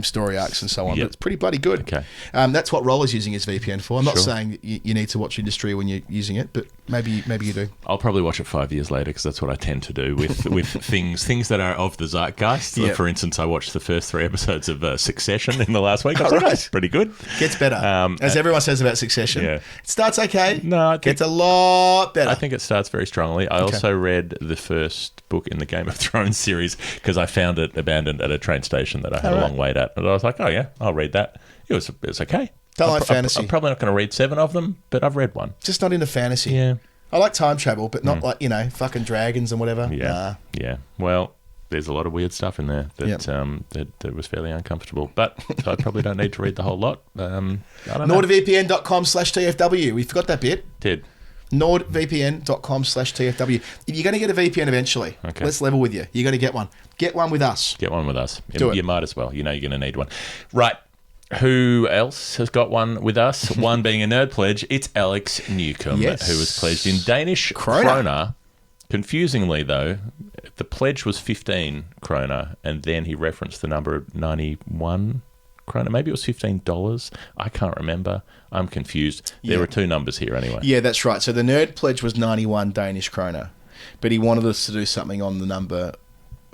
story arcs and so on. Yep. But it's pretty bloody good. Okay. That's what Roller's using his VPN for. I'm not Sure. saying that you need to watch Industry when you're using it, but maybe you do. I'll probably watch it 5 years later because that's what I tend to do with things that are of the zeitgeist. Yep. For instance, I watched the first 3 episodes of Succession in the last week. I was Oh, like, right. "That's pretty good. Gets better. As everyone says about Succession. Yeah. It starts okay. No, I think- gets a lot better. I think it starts very strongly. I also read the first book in the Game of Thrones series because I found it abandoned at a train station that I had a long wait at. And I was like, oh, yeah, I'll read that. It was okay. Don't like fantasy. I'm probably not going to read 7 of them, but I've read one. Just not into fantasy. Yeah. I like time travel, but not like, fucking dragons and whatever. Yeah. Nah. Yeah. Well, there's a lot of weird stuff in there that was fairly uncomfortable. But I probably don't need to read the whole lot. I don't know. NordVPN.com/TFW. We forgot that bit. Did. NordVPN.com/TFW. If you're going to get a VPN eventually, let's level with you. You're going to get one. Get one with us. Get one with us. Do it. You might as well. You're going to need one. Right. Who else has got one with us? One being a nerd pledge. It's Alex Newcomb, who was pledged in Danish kroner. Confusingly, though, the pledge was 15 kroner, and then he referenced the number of 91 kroner. Maybe it was $15. I can't remember. I'm confused. There were 2 numbers here anyway. Yeah, that's right. So the nerd pledge was 91 Danish kroner, but he wanted us to do something on the number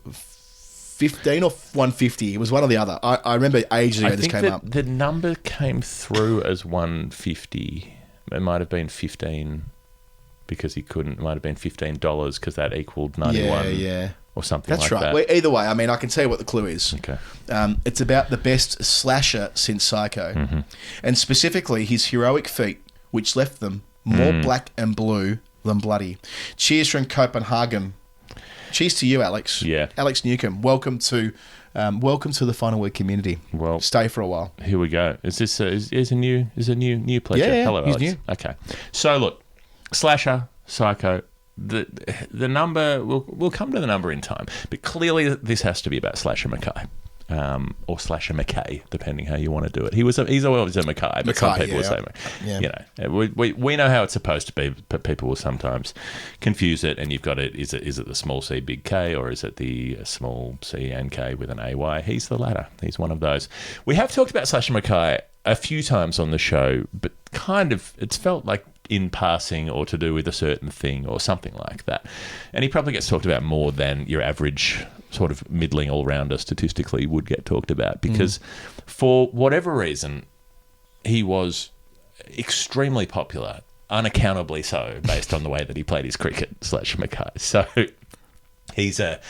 15 or 150. It was one or the other. I remember ages ago this came up. The number came through as 150. It might have been 15 because he couldn't. It might have been $15 because that equaled 91. Yeah. Or something That's like right. that. Well, either way, I mean, I can tell you what the clue is. Okay. It's about the best slasher since Psycho, and specifically his heroic feat, which left them more black and blue than bloody. Cheers from Copenhagen. Cheers to you, Alex. Yeah. Alex Newcomb. Welcome to the Final Word community. Well, stay for a while. Here we go. Is this is a new pleasure? Yeah, hello, he's Alex. new. Okay. So look, slasher, Psycho. The number we'll come to the number in time, but clearly this has to be about Slasher Mackay. Or Slasher Mackay, depending how you want to do it. He's always a Mackay, but some people will say Mackay. We know how it's supposed to be, but people will sometimes confuse it. And you've got it. Is it the small C big K, or is it the small C and K with an AY? He's the latter. He's one of those. We have talked about Slasher Mackay a few times on the show, but kind of it's felt like in passing or to do with a certain thing or something like that. And he probably gets talked about more than your average sort of middling all-rounder statistically would get talked about because for whatever reason, he was extremely popular, unaccountably so, based on the way that he played his cricket / Mackay. So he's a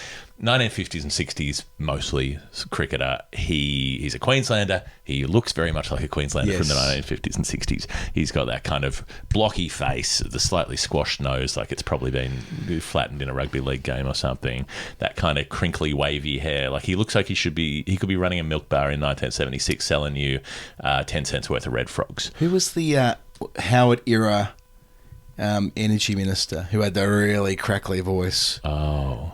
1950s and 60s mostly cricketer. He's a Queenslander. He looks very much like a Queenslander from the 1950s and 60s. He's got that kind of blocky face, the slightly squashed nose, like it's probably been flattened in a rugby league game or something. That kind of crinkly, wavy hair. Like he looks like he could be running a milk bar in 1976 selling you 10 cents worth of Red Frogs. Who was the Howard era energy minister who had the really crackly voice? Oh.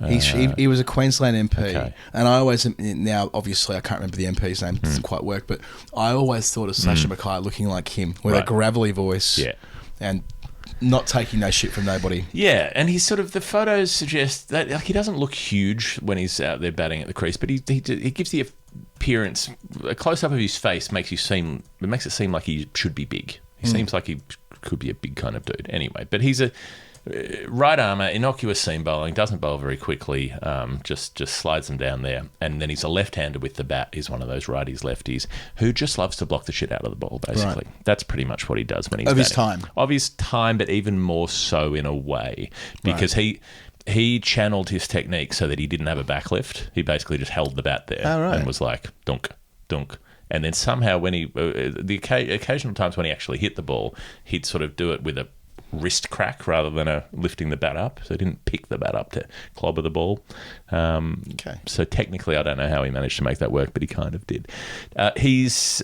He was a Queensland MP, Okay. and I always, now obviously I can't remember the MP's name, it doesn't quite work, but I always thought of Slasher Mackay looking like him, with a gravelly voice, and not taking no shit from nobody. Yeah, and he's sort of, the photos suggest that like he doesn't look huge when he's out there batting at the crease, but he gives the appearance, a close-up of his face makes it seem like he should be big. He seems like he could be a big kind of dude. Anyway, but he's a right armour, innocuous seam bowling, doesn't bowl very quickly, just slides them down there. And then he's a left-hander with the bat. He's one of those righties-lefties who just loves to block the shit out of the ball, basically. Right. That's pretty much what he does when he's batting. Of his time, but even more so in a way. Because he channeled his technique so that he didn't have a backlift. He basically just held the bat there and was like, dunk, dunk. And then somehow when the occasional times when he actually hit the ball, he'd sort of do it with a wrist crack rather than lifting the bat up. So he didn't pick the bat up to clobber the ball. So technically, I don't know how he managed to make that work, but he kind of did. He's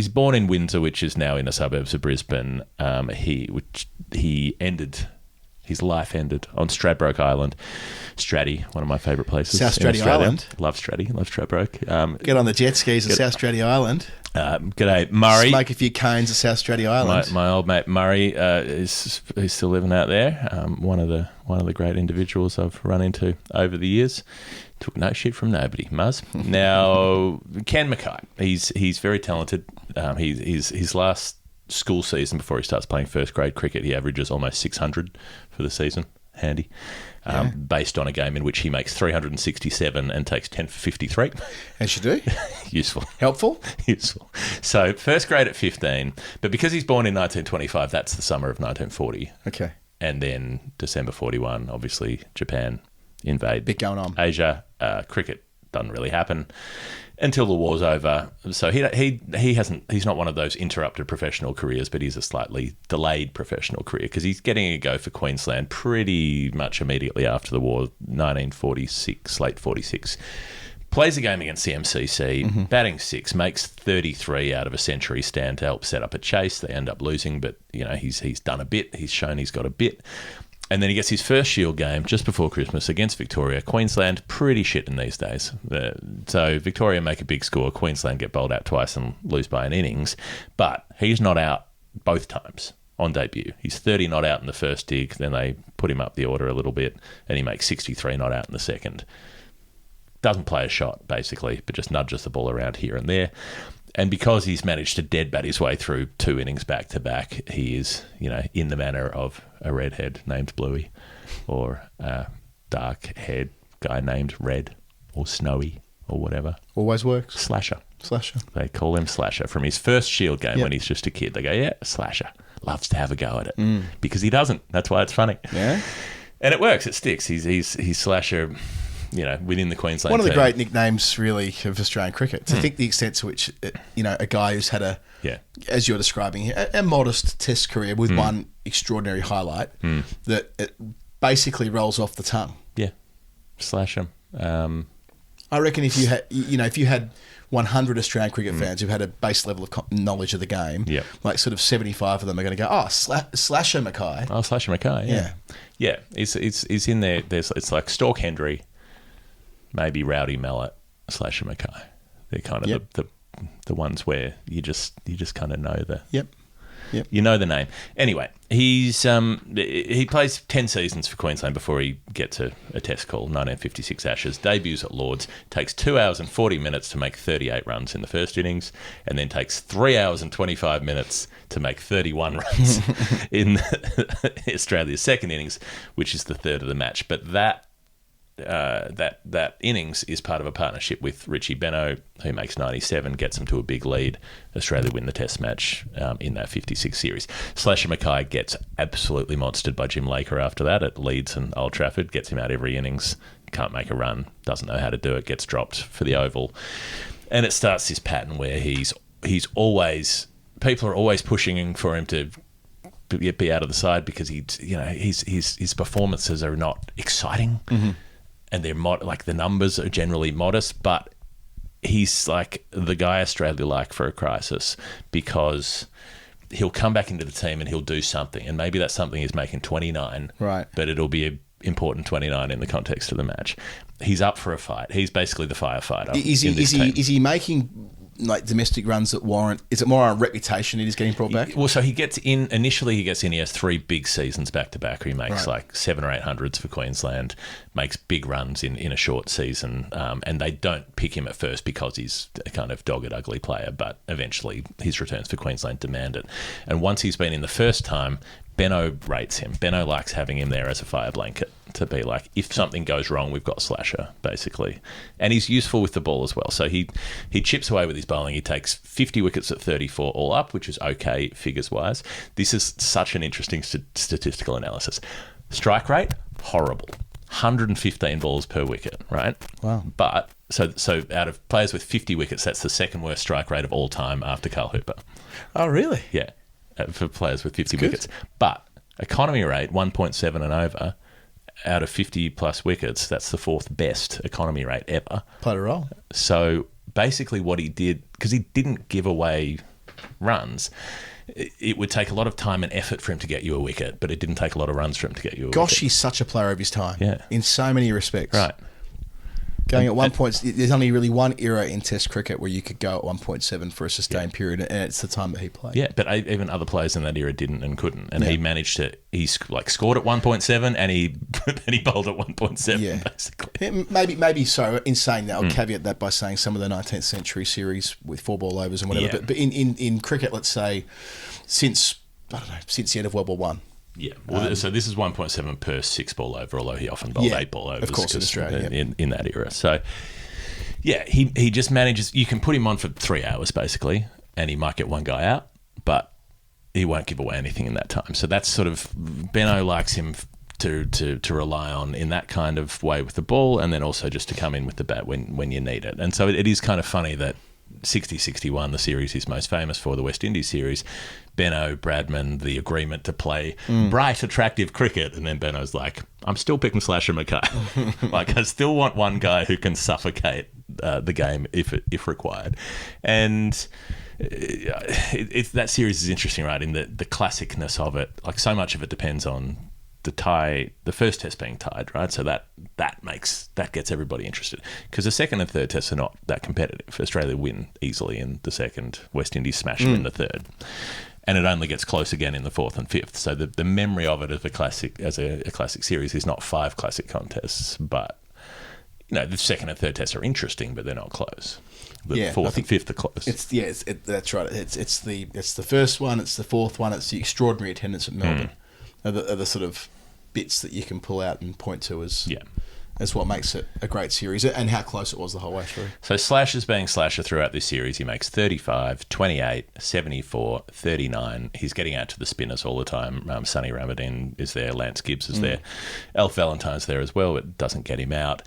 born in Windsor, which is now in the suburbs of Brisbane. He ended His life ended on Stradbroke Island. Stratty, one of my favourite places. South Stratty Island. Love Stratty, love Stradbroke. Get on the jet skis at South Stratty Island. G'day, Murray. Smoke a few cones at South Stratty Island. My old mate Murray is still living out there. One of the great individuals I've run into over the years. Took no shit from nobody, Muzz. Now, Ken Mackay, he's very talented. His last school season before he starts playing first grade cricket, he averages almost 600 for the season. Handy. Based on a game in which he makes 367 and takes 10 for 53. As you do. Useful. Helpful. Useful. So, first grade at 15, but because he's born in 1925, that's the summer of 1940. Okay. And then December 41, obviously, Japan invade Bit going on. Asia. Cricket doesn't really happen until the war's over. So he's not one of those interrupted professional careers, but he's a slightly delayed professional career because he's getting a go for Queensland pretty much immediately after the war, 1946, late 46. Plays a game against the MCC, batting 6, makes 33 out of a century stand to help set up a chase. They end up losing, but he's done a bit. He's shown he's got a bit. And then he gets his first Shield game just before Christmas against Victoria. Queensland, pretty shit in these days. So Victoria make a big score. Queensland get bowled out twice and lose by an innings. But he's not out both times on debut. He's 30 not out in the first dig. Then they put him up the order a little bit and he makes 63 not out in the second. Doesn't play a shot, basically, but just nudges the ball around here and there. And because he's managed to dead-bat his way through 2 innings back-to-back, he is, in the manner of a redhead named Bluey or a dark-haired guy named Red or Snowy or whatever. Always works. Slasher. Slasher. They call him Slasher. From his first Shield game when he's just a kid, they go, yeah, Slasher. Loves to have a go at it. Because he doesn't. That's why it's funny. Yeah. And it works. It sticks. He's Slasher... within the Queensland one of the team. great nicknames, really, of Australian cricket. To think the extent to which, a guy who's had as you're describing here, a modest Test career with one extraordinary highlight that it basically rolls off the tongue. Yeah, Slash him. I reckon if you had 100 Australian cricket fans who had a base level of knowledge of the game, like sort of 75 of them are going to go, Slasher Mackay. Oh, Slasher Mackay. Yeah. Yeah, it's in there. It's like Stork Hendry. Maybe Rowdy Mallet, Slasher Mackay. They're kind of the ones where you just kind of know the you know the name. Anyway, he plays 10 seasons for Queensland before he gets a Test call. 1956 Ashes, debuts at Lords, takes 2 hours and 40 minutes to make 38 runs in the first innings, and then takes 3 hours and 25 minutes to make 31 runs in Australia's second innings, which is the third of the match. But that innings is part of a partnership with Richie Benaud, who makes 97, gets them to a big lead. Australia win the Test match in that 56 series. Slasher Mackay gets absolutely monstered by Jim Laker after that at Leeds and Old Trafford, gets him out every innings, can't make a run, doesn't know how to do it, gets dropped for the Oval. And it starts this pattern where he's always, people are always pushing for him to be out of the side because his performances are not exciting. And they're the numbers are generally modest, but he's like the guy Australia like for a crisis because he'll come back into the team and he'll do something, and maybe that something is making 29, right? But it'll be an important 29 in the context of the match. He's up for a fight. He's basically the firefighter. Is he making domestic runs that warrant? Is it more on reputation he's getting brought back? Well, so he gets in initially. He gets in. He has 3 big seasons back to back. Where he makes 700 or 800s for Queensland. Makes big runs in a short season, and they don't pick him at first because he's a kind of dogged, ugly player. But eventually, his returns for Queensland demand it. And once he's been in the first time, Benno rates him. Benno likes having him there as a fire blanket to be like, if something goes wrong, we've got Slasher, basically. And he's useful with the ball as well. So he chips away with his bowling. He takes 50 wickets at 34 all up, which is okay figures-wise. This is such an interesting statistical analysis. Strike rate, horrible. 115 balls per wicket, right? Wow. But, so out of players with 50 wickets, that's the second worst strike rate of all time after Carl Hooper. Oh, really? Yeah. For players with 50 wickets. But economy rate, 1.7 and over, out of 50 plus wickets, that's the 4th best economy rate ever. Played a role. So basically what he did, because he didn't give away runs, it would take a lot of time and effort for him to get you a wicket, but it didn't take a lot of runs for him to get you a wicket. Gosh, he's such a player of his time. Yeah. In so many respects. Right. Going at 1 there's only really one era in Test cricket where you could go at 1.7 for a sustained period, and it's the time that he played. Yeah, but even other players in that era didn't and couldn't, and he managed to. He like scored at 1.7, and he bowled at 1.7 basically. Maybe so. In saying that, I'll caveat that by saying some of the 19th century series with 4-ball overs and whatever. Yeah. But in cricket, let's say since the end of World War One. Yeah, well, so this is 1.7 per 6-ball over, although he often bowled 8-ball overs. Of course, in Australia. In that era. So, yeah, he just manages... You can put him on for 3 hours, basically, and he might get one guy out, but he won't give away anything in that time. So that's sort of... Benno likes him to rely on in that kind of way with the ball, and then also just to come in with the bat when you need it. And so it is kind of funny that 60-61, the series he's most famous for, the West Indies series, Benno, Bradman, the agreement to play bright, attractive cricket, and then Benno's like, I'm still picking Slasher Mackay. Like, I still want one guy who can suffocate the game if required. And that series is interesting, right, in the classicness of it. Like, so much of it depends on the first test being tied, right? So that gets everybody interested, because the second and third tests are not that competitive. Australia win easily in the second, West Indies smash them in the third, and it only gets close again in the fourth and fifth. So the memory of it as a classic series is not 5 classic contests, but the second and third tests are interesting, but they're not close. The fourth and fifth are close. That's right. It's the first one, it's the fourth one, it's the extraordinary attendance at Melbourne. Are the sort of bits that you can pull out and point to as what makes it a great series, and how close it was the whole way through. So Slasher's being Slasher throughout this series. He makes 35, 28, 74, 39. He's getting out to the spinners all the time. Sonny Ramadine is there. Lance Gibbs is there. Alf Valentine's there as well, but doesn't get him out.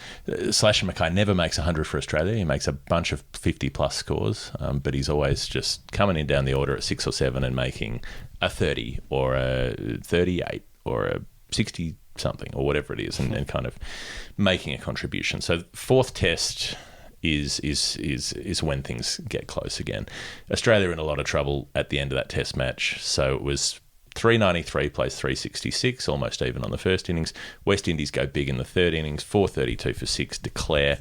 Slasher Mackay never makes 100 for Australia. He makes a bunch of 50-plus scores, but he's always just coming in down the order at 6 or 7 and making a 30 or a 38 or a 60-something or whatever it is, and kind of making a contribution. So fourth test is when things get close again. Australia are in a lot of trouble at the end of that test match. So it was 393 plays 366, almost even on the first innings. West Indies go big in the third innings, 432 for 6, declare.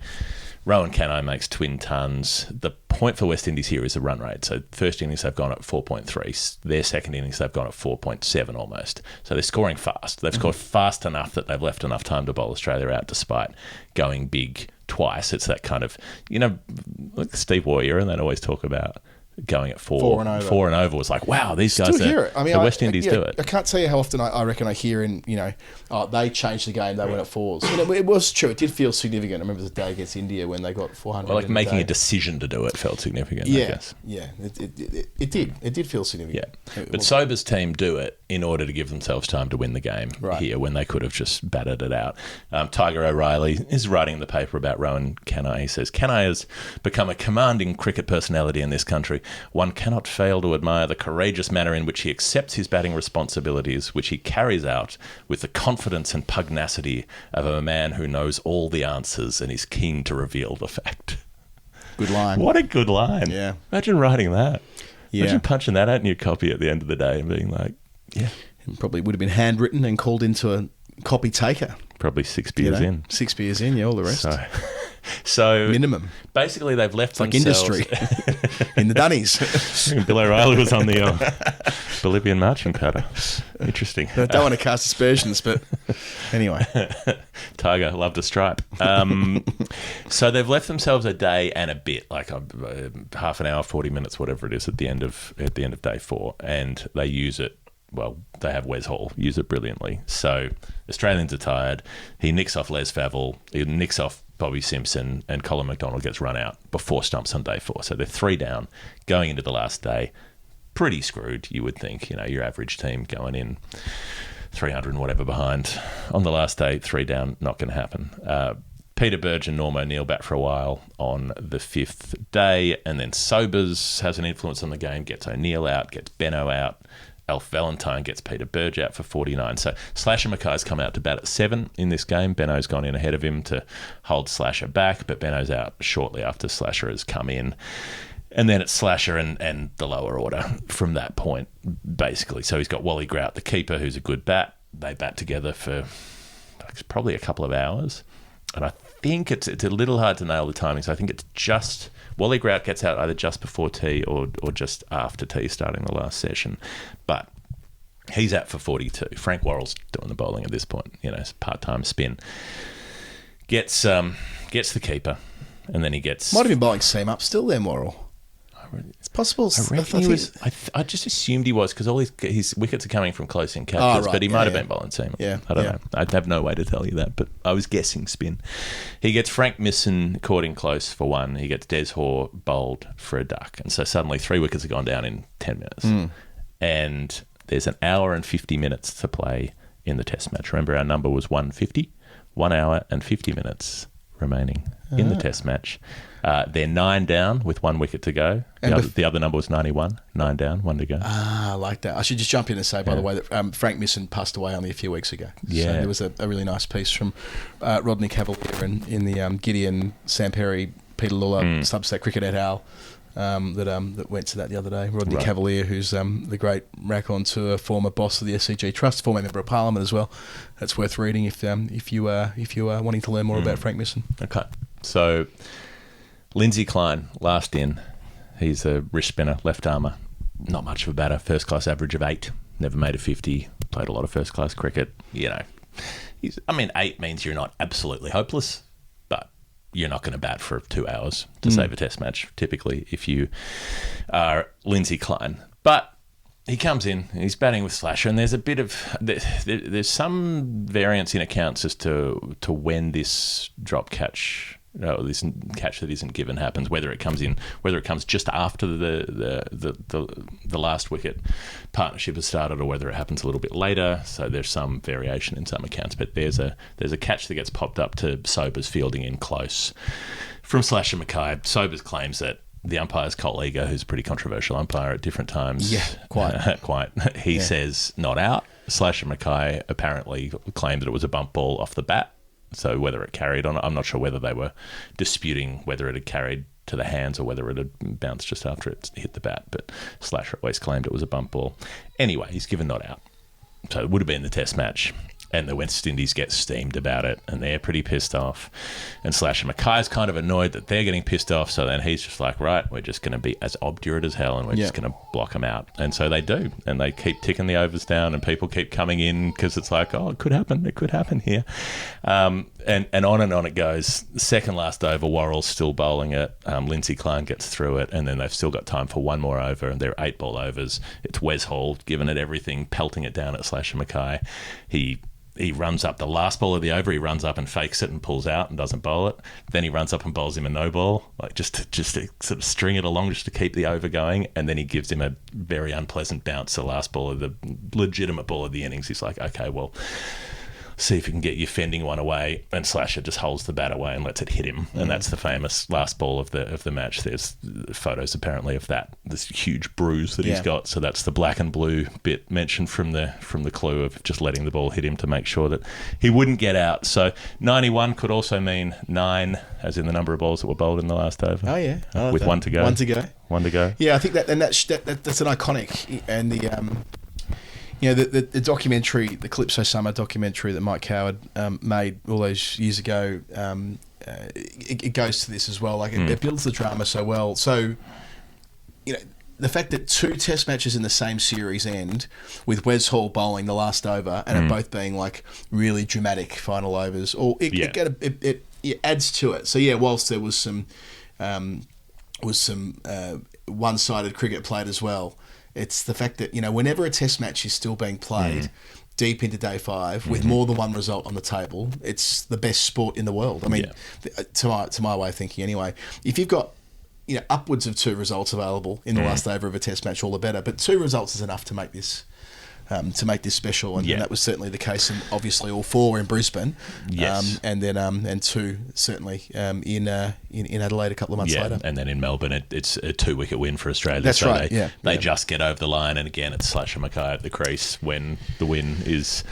Rowan Canai makes twin tons. The point for West Indies here is the run rate. So first innings they've gone at 4.3. Their second innings they've gone at 4.7 almost. So they're scoring fast. They've scored fast enough that they've left enough time to bowl Australia out despite going big twice. It's that kind of, like Steve Warrior, and they'd always talk about going at 4 and over. 4 and over was like, wow, these guys hear it. I mean, the West Indies do it. I can't tell you how often I reckon I hear they changed the game, they went at 4s. It was true. It did feel significant. I remember the day against India when they got 400. Well, like making a decision to do it felt significant, I guess. Yeah, it did. It did feel significant. Yeah. But Sober's team do it in order to give themselves time to win the game here when they could have just batted it out. Tiger O'Reilly is writing in the paper about Rowan Canai. He says, Canai has become a commanding cricket personality in this country. One cannot fail to admire the courageous manner in which he accepts his batting responsibilities, which he carries out with the confidence and pugnacity of a man who knows all the answers and is keen to reveal the fact. Good line. What a good line. Yeah. Imagine writing that. Yeah. Imagine punching that out in your copy at the end of the day and being like, yeah. It probably would have been handwritten and called into a copy taker. Probably 6 beers in. 6 beers in, all the rest. So minimum. Basically, they've left like themselves... industry in the Dunnies. Bill O'Reilly was on the Bolivian marching powder. Interesting. I don't want to cast aspersions, but anyway. Tiger loved a stripe. So they've left themselves a day and a bit, like half an hour, 40 minutes, whatever it is, at the end of day 4, and they use it. Well, they have Wes Hall use it brilliantly. So Australians are tired. He nicks off Les Favell. He nicks off Bobby Simpson, and Colin McDonald gets run out before stumps on day 4. So they're 3 down going into the last day. Pretty screwed, you would think. Your average team going in 300 and whatever behind. On the last day, 3 down, not going to happen. Peter Burge and Norm O'Neill bat for a while on the 5th day, and then Sobers has an influence on the game, gets O'Neill out, gets Benno out. Alf Valentine gets Peter Burge out for 49. So Slasher Mackay's come out to bat at 7 in this game. Benno's gone in ahead of him to hold Slasher back, but Benno's out shortly after Slasher has come in. And then it's Slasher and the lower order from that point, basically. So he's got Wally Grout, the keeper, who's a good bat. They bat together for probably a couple of hours. And I think it's a little hard to nail the timing. So I think it's just... Wally Grout gets out either just before tea or just after tea, starting the last session. But he's out for 42. Frank Worrell's doing the bowling at this point. It's part-time spin. Gets the keeper, and then he gets... Might have been bowling seam up still there, Worrell. It's possible. I reckon he was. I just assumed he was because all his wickets are coming from close in catches, right. but he might have been bowling seam. Yeah, I don't know. I have no way to tell you that, but I was guessing spin. He gets Frank Misson caught in close for one. He gets Des Hoare bowled for a duck, and so suddenly 3 wickets have gone down in 10 minutes, and there's an hour and 50 minutes to play in the Test match. Remember, our number was 150. 1 hour and 50 minutes remaining in the Test match. They're 9 down with 1 wicket to go. The other number was 91. 9 down, 1 to go. I like that. I should just jump in and say, by the way, that Frank Misson passed away only a few weeks ago. Yeah. So there was a really nice piece from Rodney Cavalier in the Gideon, Sam Perry, Peter Lulla, Substack Cricket et al. That went to that the other day. Rodney Cavalier, who's the great raconteur, former boss of the SCG Trust, former member of Parliament as well. That's worth reading if you are wanting to learn more about Frank Misson. Okay, so Lindsay Klein, last in. He's a wrist spinner, left armour. Not much of a batter. First class average of 8. Never made a 50. Played a lot of first class cricket. 8 means you're not absolutely hopeless, but you're not going to bat for 2 hours to save a Test match, typically, if you are Lindsay Klein. But he comes in, he's batting with Slasher, and there's a bit of... There's some variance in accounts as to when this drop catch... this catch that isn't given happens, whether it comes just after the last wicket partnership has started or whether it happens a little bit later. So there's some variation in some accounts, but there's a catch that gets popped up to Sobers fielding in close from Slasher Mackay. Sobers claims that the umpire's Colt Ego, who's a pretty controversial umpire at different times, quite. He says not out. Slasher Mackay apparently claimed that it was a bump ball off the bat. So whether it carried on, I'm not sure whether they were disputing whether it had carried to the hands or whether it had bounced just after it hit the bat. But Slasher always claimed it was a bump ball. Anyway, he's given not out. So it would have been the Test match. And the West Indies get steamed about it, and they're pretty pissed off. And Slasher Mackay's kind of annoyed that they're getting pissed off, so then he's just like, right, we're just going to be as obdurate as hell, and we're just going to block them out. And so they do, and they keep ticking the overs down, and people keep coming in because it's like, oh, it could happen here. And on it goes. The second last over, Worrell's still bowling it. Lindsay Klein gets through it, and then they've still got time for one more over, and they're 8-ball overs. It's Wes Hall giving it everything, pelting it down at Slasher Mackay. He runs up the last ball of the over. He runs up and fakes it and pulls out and doesn't bowl it. Then he runs up and bowls him a no ball, like just to sort of string it along, just to keep the over going. And then he gives him a very unpleasant bounce, the last ball of the legitimate ball of the innings. He's like, okay, well, see if you can get your fending one away. And Slasher just holds the bat away and lets it hit him. And that's the famous last ball of the match. There's photos apparently of this huge bruise that he's got. So that's the black and blue bit mentioned from the clue of just letting the ball hit him to make sure that he wouldn't get out. So 91 could also mean 9, as in the number of balls that were bowled in the last over. Oh yeah, with 1 to go. 1 to go. 1 to go. Yeah, I think that's an iconic, and the documentary, the Calypso Summer documentary that Mike Coward made all those years ago, it goes to this as well. Like it builds the drama so well. So, the fact that 2 Test matches in the same series end with Wes Hall bowling the last over and it both being like really dramatic final overs, or it adds to it. So yeah, whilst there was some one-sided cricket played as well. It's the fact that, whenever a Test match is still being played deep into day 5 with more than one result on the table, it's the best sport in the world. I mean, to my way of thinking anyway. If you've got, upwards of 2 results available in the last over of a Test match, all the better. But 2 results is enough to make this special, and that was certainly the case. And obviously, all 4 were in Brisbane, and then 2 certainly in Adelaide a couple of months later. And then in Melbourne, it's a 2-wicket win for Australia. That's so right. They just get over the line, and again, it's Slasher Mackay at the crease when the win is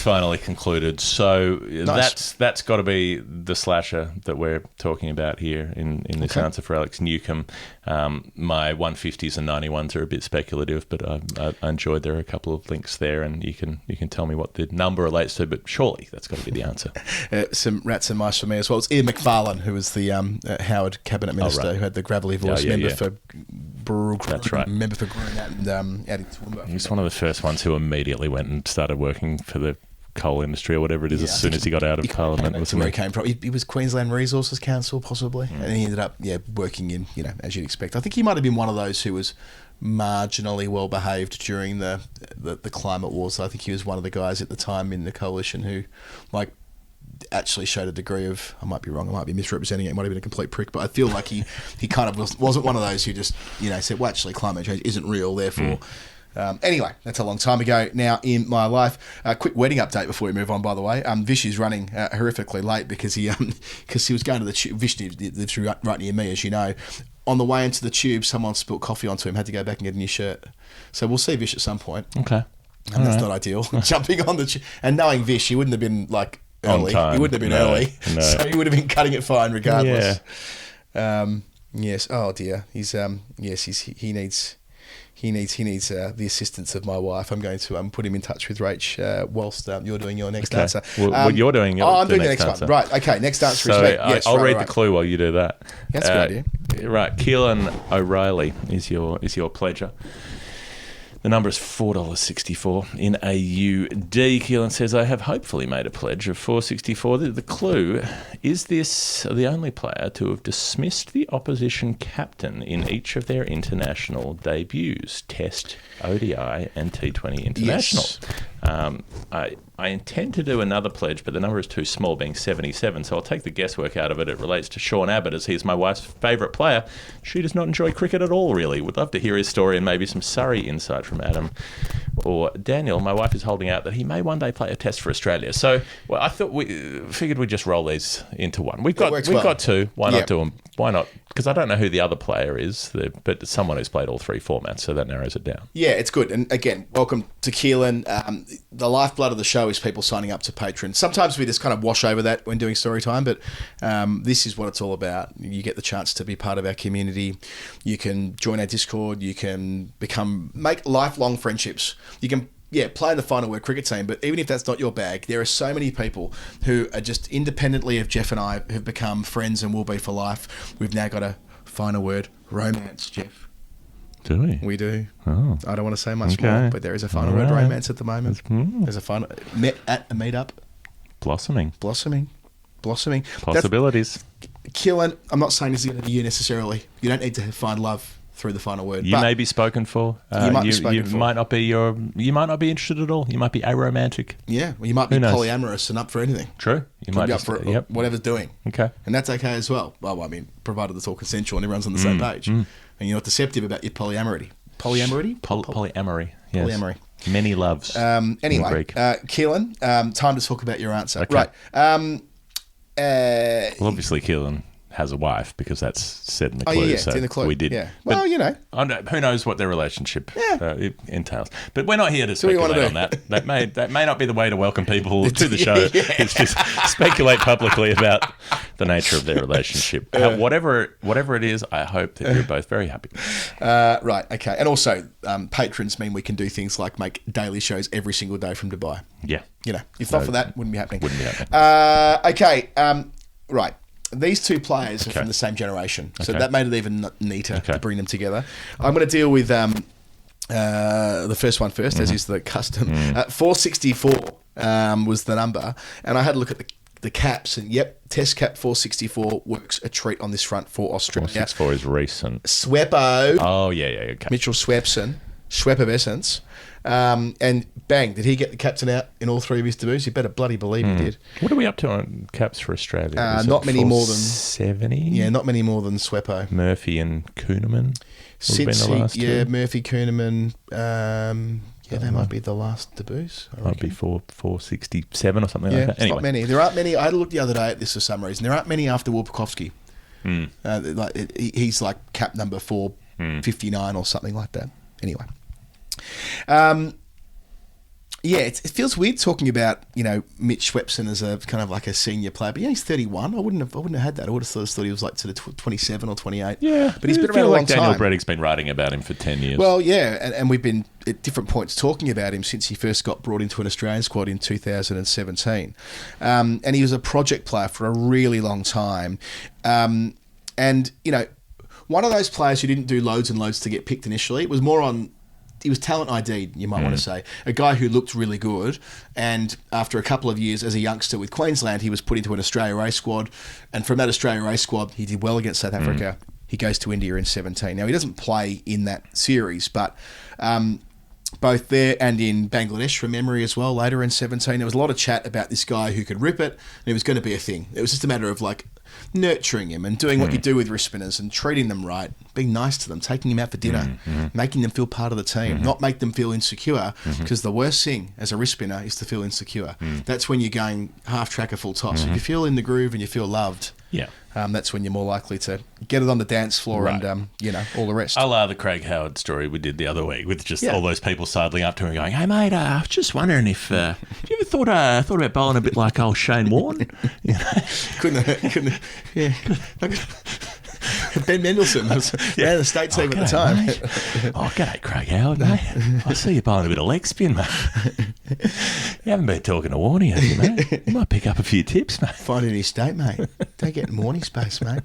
finally concluded. So that's got to be the Slasher that we're talking about here in this answer for Alex Newcomb. My 150s and 91s are a bit speculative, but I enjoyed there are a couple of links there, and you can tell me what the number relates to, but surely that's got to be the answer. Some rats and mice for me as well. It's Ian McFarlane, who was the Howard cabinet minister who had the gravelly voice, member for That's right. Member for Groonat and out in Toowoomba. He's one of the first ones who immediately went and started working for the coal industry or whatever it is as soon as he got out of Parliament. That's where he came from. He was Queensland Resources Council, possibly, and he ended up working in, as you'd expect. I think he might have been one of those who was marginally well behaved during the climate wars. I think he was one of the guys at the time in the coalition who, actually showed a degree of, I might be wrong, I might be misrepresenting it, might have been a complete prick, but I feel like he kind of wasn't one of those who just, said, well, actually climate change isn't real, therefore. Anyway, that's a long time ago now in my life. A quick wedding update before we move on, by the way. Vish is running horrifically late because he was going to the tube. Vish lives right near me, as you know. On the way into the tube, someone spilled coffee onto him, had to go back and get a new shirt. So we'll see Vish at some point. Okay. And that's not ideal. Jumping on the tube. And knowing Vish, he wouldn't have been early. He wouldn't have been early. No. So he would have been cutting it fine regardless. Yeah. Yes. Oh dear. He's he needs the assistance of my wife. I'm going to put him in touch with Rach whilst you're doing your next answer. Well, what you're doing? I'm doing the next answer. One. Right. Okay. Next answer so is me. Yes, I'll read the clue while you do that. That's a good idea. Right. Keelan O'Reilly is your pledger. The number is $4.64 in AUD. Keelan says, I have hopefully made a pledge of $4.64. The clue, is this the only player to have dismissed the opposition captain in each of their international debuts? Test, ODI and T20 International. Yes. I intend to do another pledge, but the number is too small, being 77, so I'll take the guesswork out of it. It relates to Sean Abbott, as he's my wife's favourite player. She does not enjoy cricket at all, really. Would love to hear his story and maybe some Surrey insight from Adam or Daniel. My wife is holding out that he may one day play a test for Australia. So I thought figured we'd just roll these into one. We've got two. Why not do them? Why not? Because I don't know who the other player is, but it's someone who's played all three formats, so that narrows it down. Yeah, it's good. And again, welcome to Keelan. The lifeblood of the show is people signing up to Patreon. Sometimes we just kind of wash over that when doing story time, but this is what it's all about. You get the chance to be part of our community. You can join our Discord. You can make lifelong friendships. You can play in the final word cricket team, but even if that's not your bag, there are so many people who are just independently of Jeff and I have become friends and will be for life. We've now got a final word romance, Jeff. Do we? We do. Oh. I don't want to say much more, but there is a final word romance at the moment. There's a final met at a meetup. Blossoming. Possibilities. Keelan, I'm not saying this is going to be you necessarily. You don't need to find love through the final word. You may be spoken for. You might be spoken for. You might not be interested at all. You might be aromantic. Yeah, well, you might be polyamorous and up for anything. True. You might be up for whatever's doing. Okay. And that's okay as well. Well, I mean, provided it's all consensual and everyone's on the same page. And you're not deceptive about your polyamory. Polyamory? Polyamory, yes. Polyamory. Many loves. Anyway, Keelan, time to talk about your answer. Okay. Right. Well, obviously, Keelan has a wife because that's said in the clue. It's in the clue. We did. Yeah. Well, who knows what their relationship entails. But we're not here to speculate on that. That may not be the way to welcome people to the show. It's just speculate publicly about the nature of their relationship. Whatever it is, I hope that you're both very happy. Right, okay. And also, patrons mean we can do things like make daily shows every single day from Dubai. Yeah. If not for that, wouldn't be happening. Okay. Right. These two players are from the same generation, so that made it even neater to bring them together. I'm going to deal with the first one first, as is the custom. 464 was the number, and I had a look at the caps, and Test cap 464 works a treat on this front for Australia. 464 is recent. Sweppo. Oh, yeah, okay. Mitchell Swepson, Schwep of Essence. And bang, did he get the captain out in all three of his debuts? You better bloody believe he did. What are we up to on caps for Australia? Not many more than 70. Yeah, not many more than Sweppo. Murphy and Kuhneman. Murphy, Kuhneman. They might be the last debuts. Might be 467 or something like that. Anyway. Not many. There aren't many. I had a look the other day at this for some reason. There aren't many after Wilpakovsky. He's like cap number 459 or something like that. Anyway. Yeah, it feels weird talking about, Mitch Swepson as a kind of like a senior player, but he's 31. I wouldn't have had that. I would have thought he was like sort of 27 or 28. Yeah, but he's been around a long time. Daniel Breddick's been writing about him for 10 years. Well, yeah, and we've been at different points talking about him since he first got brought into an Australian squad in 2017. And he was a project player for a really long time. And, one of those players who didn't do loads and loads to get picked initially. It was more on... He was talent ID'd, you might want to say. A guy who looked really good, and after a couple of years as a youngster with Queensland, he was put into an Australia race squad, and from that Australia race squad, he did well against South Africa. He goes to India in 17. Now, he doesn't play in that series, but both there and in Bangladesh, from memory as well, later in 17, there was a lot of chat about this guy who could rip it, and it was going to be a thing. It was just a matter of, nurturing him and doing what you do with wrist spinners and treating them right, being nice to them, taking him out for dinner, making them feel part of the team, not make them feel insecure, because the worst thing as a wrist spinner is to feel insecure. That's when you're going half track or full toss. If you feel in the groove and you feel loved, that's when you're more likely to get it on the dance floor and, all the rest. I love the Craig Howard story we did the other week with just all those people sidling up to him and going, "Hey, mate, I was just wondering if you ever thought about bowling a bit like old Shane Warne?" Couldn't Ben Mendelsohn was the state team at the time. Mate. G'day, Craig Howard, mate. I see you bowling a bit of leg spin, mate. You haven't been talking to Warnie, have you, mate? You might pick up a few tips, mate. Find a new state, mate. Don't get in morning space, mate.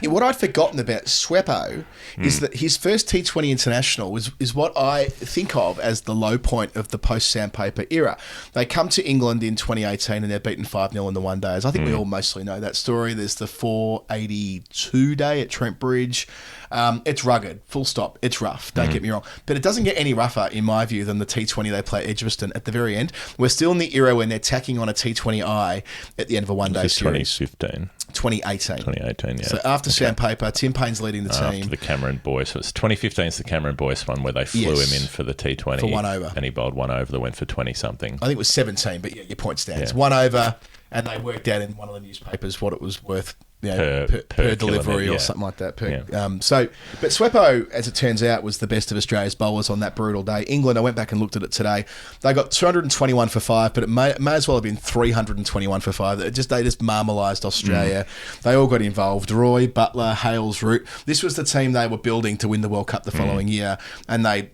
What I'd forgotten about Sweppo is that his first T20 international is what I think of as the low point of the post-Sandpaper era. They come to England in 2018 and they're beaten 5-0 in the one days. I think we all mostly know that story. There's the 482 day at Trent Bridge. It's rugged, full stop. It's rough, don't get me wrong. But it doesn't get any rougher, in my view, than the T20 they play at Edgbaston at the very end. We're still in the era when they're tacking on a T20I at the end of a one-day series. 2015. 2018, yeah. So after Sandpaper, Tim Payne's leading the team. After the Cameron Boyce. So it's 2015 is the Cameron Boyce one where they flew him in for the T20. For one over. And he bowled one over that went for 20-something. I think it was 17, but your point stands. One over, and they worked out in one of the newspapers what it was worth per delivery or something like that. But Sweppo, as it turns out, was the best of Australia's bowlers on that brutal day. England, I went back and looked at it today. They got 221 for 5, but it may as well have been 321 for 5. They just marmalised Australia. They all got involved. Roy, Butler, Hales, Root. This was the team they were building to win the World Cup the following year, and they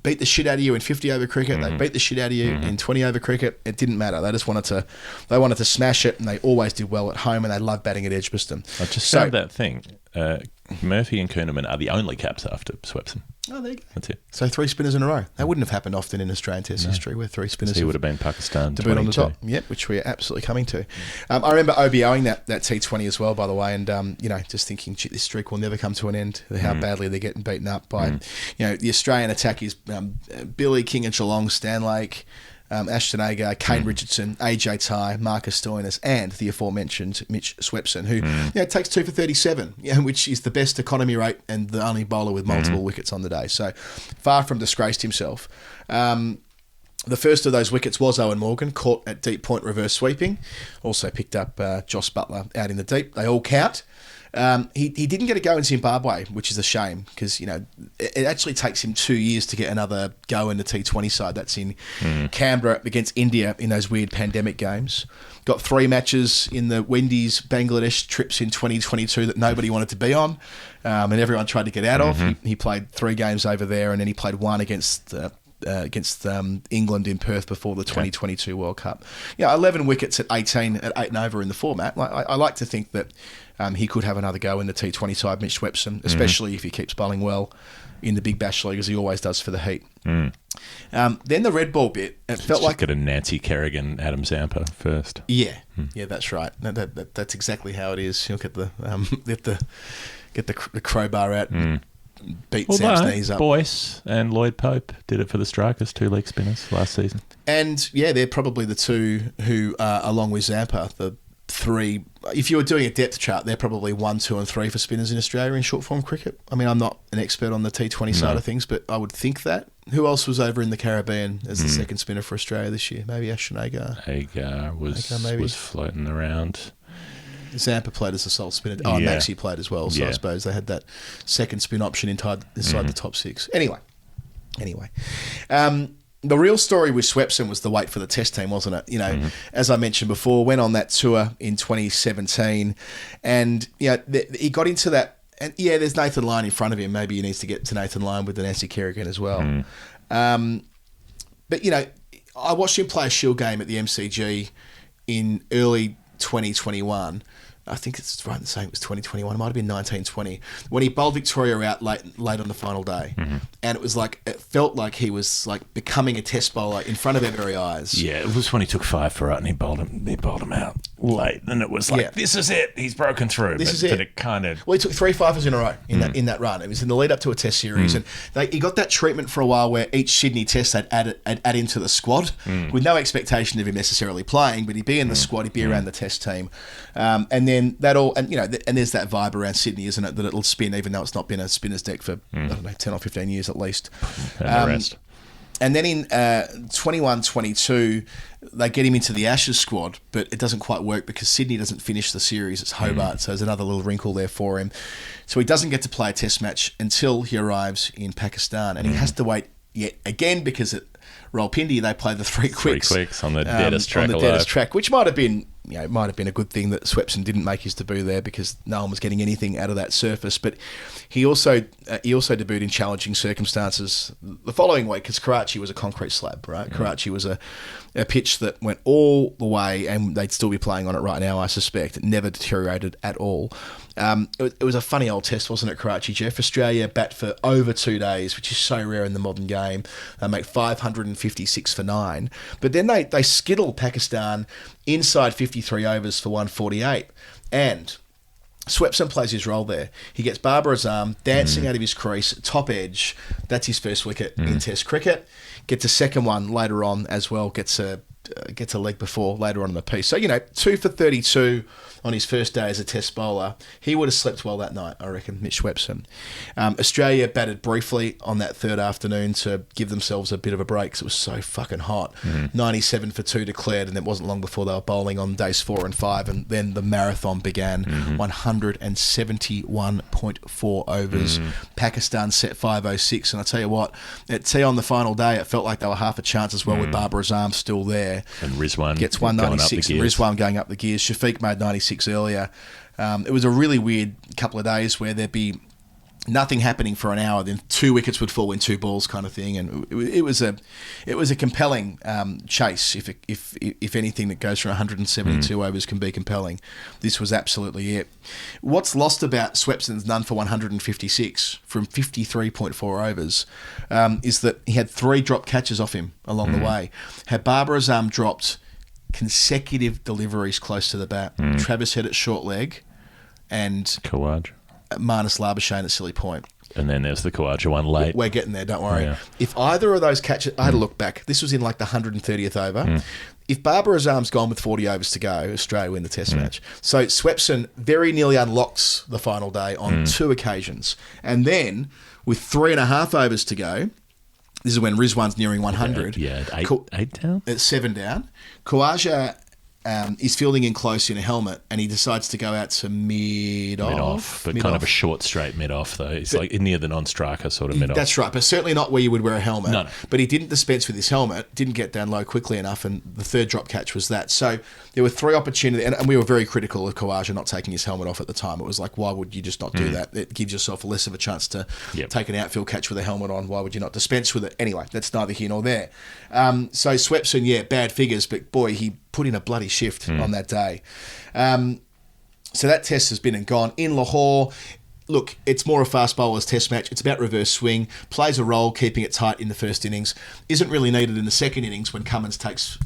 beat the shit out of you in 50 over cricket. They beat the shit out of you in 20 over cricket. It didn't matter. They just wanted to smash it, and they always did well at home, and they loved batting at Edgbaston. I just found that thing. Murphy and Kuhnemann are the only caps after Swepson. Oh, there you go. That's it. So 3 spinners in a row. That wouldn't have happened often in Australian Test history, where 3 spinners. He would have been Pakistan to boot on the top. Yep, which we are absolutely coming to. I remember OBOing that T20 as well, by the way, and just thinking, gee, this streak will never come to an end. How badly they're getting beaten up by, the Australian attack is Billy King of Geelong, Stan Lake, Ashton Agar, Kane Richardson, AJ Ty, Marcus Stoinis, and the aforementioned Mitch Swepson, who takes 2 for 37, which is the best economy rate and the only bowler with multiple wickets on the day. So far from disgraced himself. The first of those wickets was Owen Morgan, caught at deep point reverse sweeping. Also picked up Joss Butler out in the deep. They all count. He didn't get a go in Zimbabwe, which is a shame because, it actually takes him 2 years to get another go in the T20 side. That's in Canberra against India in those weird pandemic games. Got 3 matches in the Wendy's Bangladesh trips in 2022 that nobody wanted to be on, and everyone tried to get out of. He played 3 games over there, and then he played 1 against England in Perth before the 2022 World Cup. 11 wickets at 18 at 8 and over in the format. I like to think that he could have another go in the T20 side, Mitch Swepson, especially if he keeps bowling well in the Big Bash League, as he always does for the Heat. Then the red ball bit, it felt like... Get a Nancy Kerrigan, Adam Zampa first. Yeah, that's right. That's exactly how it is. You'll get the crowbar out and beat Sam's knees up. Boyce and Lloyd Pope did it for the Strikers, 2 leg spinners last season. And, they're probably the 2 who, along with Zampa, the 3... If you were doing a depth chart, they're probably 1, 2 and 3 for spinners in Australia in short form cricket. I mean, I'm not an expert on the T20 side of things, but I would think that. Who else was over in the Caribbean as the second spinner for Australia this year? Maybe Ashton Agar. Agar was floating around. Zampa played as a sole spinner. Oh, and Maxey played as well. So I suppose they had that second spin option inside the top six. Anyway. The real story with Swepson was the wait for the test team, wasn't it? You know, as I mentioned before, went on that tour in 2017, and he got into that. And there's Nathan Lyon in front of him. Maybe he needs to get to Nathan Lyon with the Nancy Kerrigan as well. But I watched him play a Shield game at the MCG in early 2021. I think it's right in saying it was 2021. It might have been 1920 when he bowled Victoria out late on the final day, and it felt like he was like becoming a test bowler in front of our very eyes. Yeah, it was when he took 5 for it and he bowled him out late, and it was like this is it. He's broken through. This is it. But it kind of he took 3 fifers in a row in that run. It was in the lead up to a test series, and he got that treatment for a while where each Sydney test they'd add into the squad with no expectation of him necessarily playing, but he'd be in the squad, he'd be around the test team, and then that all, and there's that vibe around Sydney, isn't it, that it'll spin even though it's not been a spinner's deck for I don't know 10 or 15 years at least. And then in 21-22, they get him into the Ashes squad, but it doesn't quite work because Sydney doesn't finish the series. It's Hobart, so there's another little wrinkle there for him. So he doesn't get to play a test match until he arrives in Pakistan, and he has to wait yet again because at Rawalpindi they play the three quicks on the deadest track track, which might have been a good thing that Swepson didn't make his debut there because no one was getting anything out of that surface. But he also debuted in challenging circumstances the following week because Karachi was a concrete slab, right? Karachi was a pitch that went all the way, and they'd still be playing on it right now, I suspect. It never deteriorated at all. It was a funny old test, wasn't it, Karachi, Jeff? Australia bat for over 2 days, which is so rare in the modern game. They make 556 for 9. But then they skittle Pakistan inside 53 overs for 148. And Swepson plays his role there. He gets Babar Azam dancing out of his crease, top edge. That's his first wicket in Test cricket. Gets a second one later on as well. Gets a leg before later on in the piece. So, 2 for 32 on his first day as a test bowler. He would have slept well that night, I reckon, Mitch Swepson. Australia batted briefly on that third afternoon to give themselves a bit of a break because it was so fucking hot. 97 for 2 declared, and it wasn't long before they were bowling on days 4 and 5, and then the marathon began. 171.4 overs. Pakistan set 506, and I tell you what, at tea on the final day, it felt like they were half a chance as well with Babar Azam still there. And Rizwan gets 196, and Rizwan going up the gears. Shafiq made 96 earlier. It was a really weird couple of days where there'd be nothing happening for an hour, then 2 wickets would fall in 2 balls, kind of thing, and it was a compelling chase. If anything that goes for 172 overs can be compelling, this was absolutely it. What's lost about Swepson's none for 156 from 53.4 overs is that he had 3 drop catches off him along the way. Had Babar Azam dropped consecutive deliveries close to the bat, Travis Head at short leg, and Khawaja. Marnus Labuschagne at silly point. And then there's the Khawaja one late. We're getting there, don't worry. Yeah. If either of those catches... I had a look back. This was in like the 130th over. If Babar Azam's gone with 40 overs to go, Australia win the test match. So Swepson very nearly unlocks the final day on 2 occasions. And then, with 3.5 overs to go, this is when Rizwan's nearing 100. Yeah, 8 down? 7 down. Khawaja is fielding in close in a helmet, and he decides to go out to mid-off. But kind of a short, straight mid-off, though. It's like near the non-striker sort of mid-off. That's right, but certainly not where you would wear a helmet. No. But he didn't dispense with his helmet, didn't get down low quickly enough, and the third drop catch was that. So there were 3 opportunities, and we were very critical of Khawaja not taking his helmet off at the time. It was like, why would you just not do that? It gives yourself less of a chance to take an outfield catch with a helmet on. Why would you not dispense with it? Anyway, that's neither here nor there. So Swepson, bad figures, but boy, he put in a bloody shift on that day. So that test has been and gone. In Lahore, look, it's more a fast bowler's test match. It's about reverse swing. Plays a role, keeping it tight in the first innings. Isn't really needed in the second innings when Cummins takes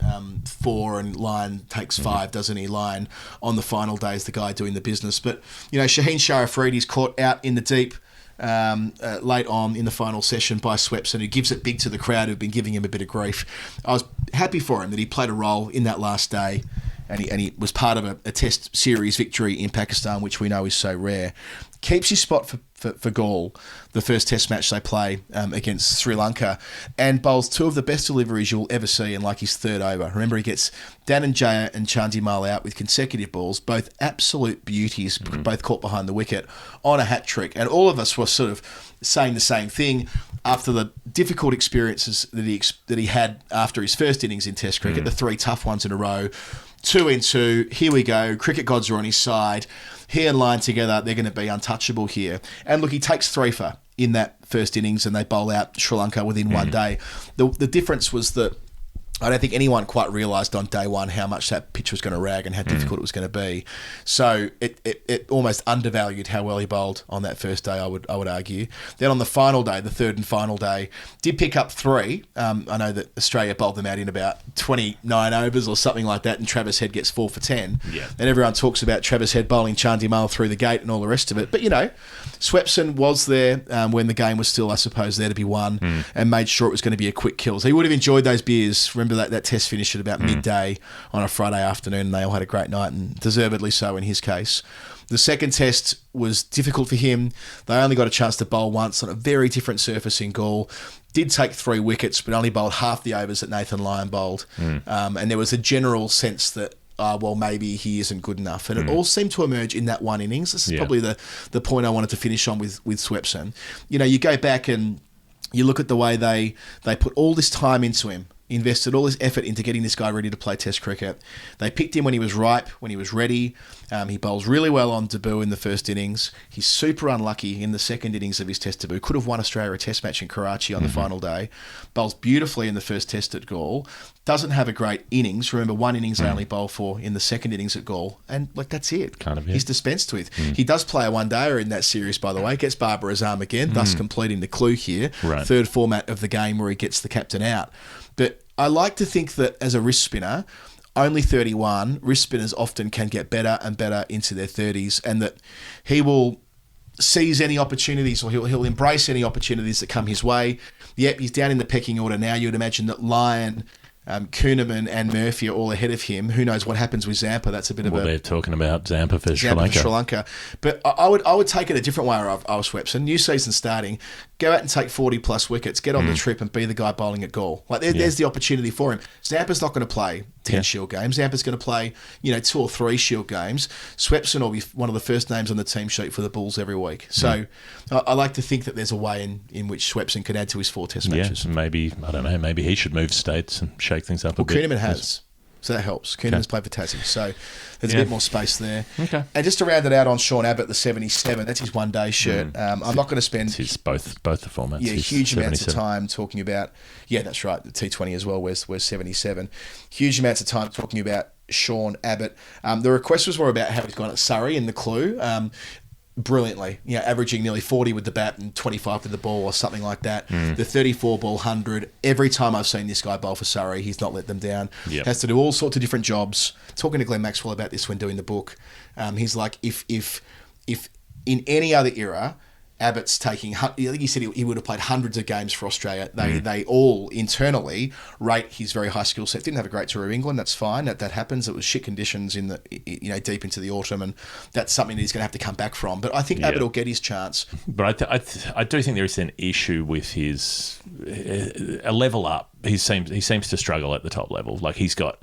4 and Lyon takes 5, doesn't he? Lyon on the final day is the guy doing the business. But, Shaheen Sharafridi's caught out in the deep late on in the final session by Swepson, who gives it big to the crowd who've been giving him a bit of grief. I was happy for him that he played a role in that last day and he was part of a Test series victory in Pakistan, which we know is so rare. Keeps his spot for Gaul, the first Test match they play against Sri Lanka, and bowls two of the best deliveries you'll ever see in like his third over. Remember, he gets Dhananjaya and Chandimal out with consecutive balls, both absolute beauties, both caught behind the wicket on a hat trick. And all of us were sort of saying the same thing after the difficult experiences that he had after his first innings in Test cricket, the three tough ones in a row. 2 in 2, here we go, cricket gods are on his side. He and Lyon together, they're going to be untouchable here. And look, he takes 3 for in that first innings and they bowl out Sri Lanka within 1 day. The difference was that I don't think anyone quite realised on day one how much that pitch was going to rag and how difficult it was going to be. So it almost undervalued how well he bowled on that first day, I would argue. Then on the final day, the third and final day, did pick up 3. I know that Australia bowled them out in about 29 overs or something like that, and Travis Head gets 4 for 10. Yeah. And everyone talks about Travis Head bowling Chandimal through the gate and all the rest of it. But, you know, Swepson was there when the game was still, I suppose, there to be won and made sure it was going to be a quick kill. So he would have enjoyed those beers. Remember that Test finished at about midday on a Friday afternoon, and they all had a great night, and deservedly so in his case. The second Test was difficult for him. They only got a chance to bowl once on a very different surface in Gaul. Did take 3 wickets, but only bowled half the overs that Nathan Lyon bowled. And there was a general sense that, well, maybe he isn't good enough. And it all seemed to emerge in that one innings. This is probably the point I wanted to finish on with Swepson. You know, you go back and you look at the way they put all this time into him, invested all this effort into getting this guy ready to play Test cricket. They picked him when he was ripe, when he was ready. He bowls really well on debut in the first innings. He's super unlucky in the second innings of his Test debut. Could have won Australia a Test match in Karachi on the final day. Bowls beautifully in the first Test at Gaul. Doesn't have a great innings. Remember, 1 innings they only bowl for in the second innings at Gaul. And, like, that's it. Kind of, yeah. He's dispensed with. He does play a one-dayer in that series, by the way. Gets Babar Azam again, thus completing the clue here. Right. Third format of the game where he gets the captain out. But I like to think that as a wrist spinner, only 31, wrist spinners often can get better and better into their 30s, and that he will seize any opportunities, or he'll embrace any opportunities that come his way. Yep, he's down in the pecking order now. You would imagine that Lyon, Kuhneman and Murphy are all ahead of him. Who knows what happens with Zampa? That's a bit of a... they're talking about Zampa for Sri Lanka. But I would take it a different way of Swepson. New season starting, go out and take 40-plus wickets, get on the trip and be the guy bowling at Gaul. Like, there's the opportunity for him. Zampa's not going to play 10 Shield games. Zampa's going to play, 2 or 3 Shield games. Swepson will be one of the first names on the team sheet for the Bulls every week. So I like to think that there's a way in which Swepson could add to his 4 Test matches. Maybe, I don't know, maybe he should move states and shake things up a bit. Kuhneman has. So that helps. Kuhneman's played for Tassie. So there's a bit more space there. Okay. And just to round it out on Sean Abbott, the 77, that's his one-day shirt. I'm not going to spend... It's both the formats. Yeah, huge amounts of time talking about... Yeah, that's right. The T20 as well, where's 77. Huge amounts of time talking about Sean Abbott. The request was more about how he's gone at Surrey in the clue. Brilliantly, averaging nearly 40 with the bat and 25 with the ball or something like that. The 34 ball 100. Every time I've seen this guy bowl for Surrey, he's not let them down. Yep. Has to do all sorts of different jobs. Talking to Glenn Maxwell about this when doing the book, he's like, if in any other era, Abbott's taking, I think he said he would have played hundreds of games for Australia. They all internally rate his very high skill set. Didn't have a great tour of England. That's fine. That happens. It was shit conditions in the deep into the autumn, and that's something that he's going to have to come back from. But I think Abbott will get his chance. But I do think there is an issue with his a level up. He seems to struggle at the top level. Like he's got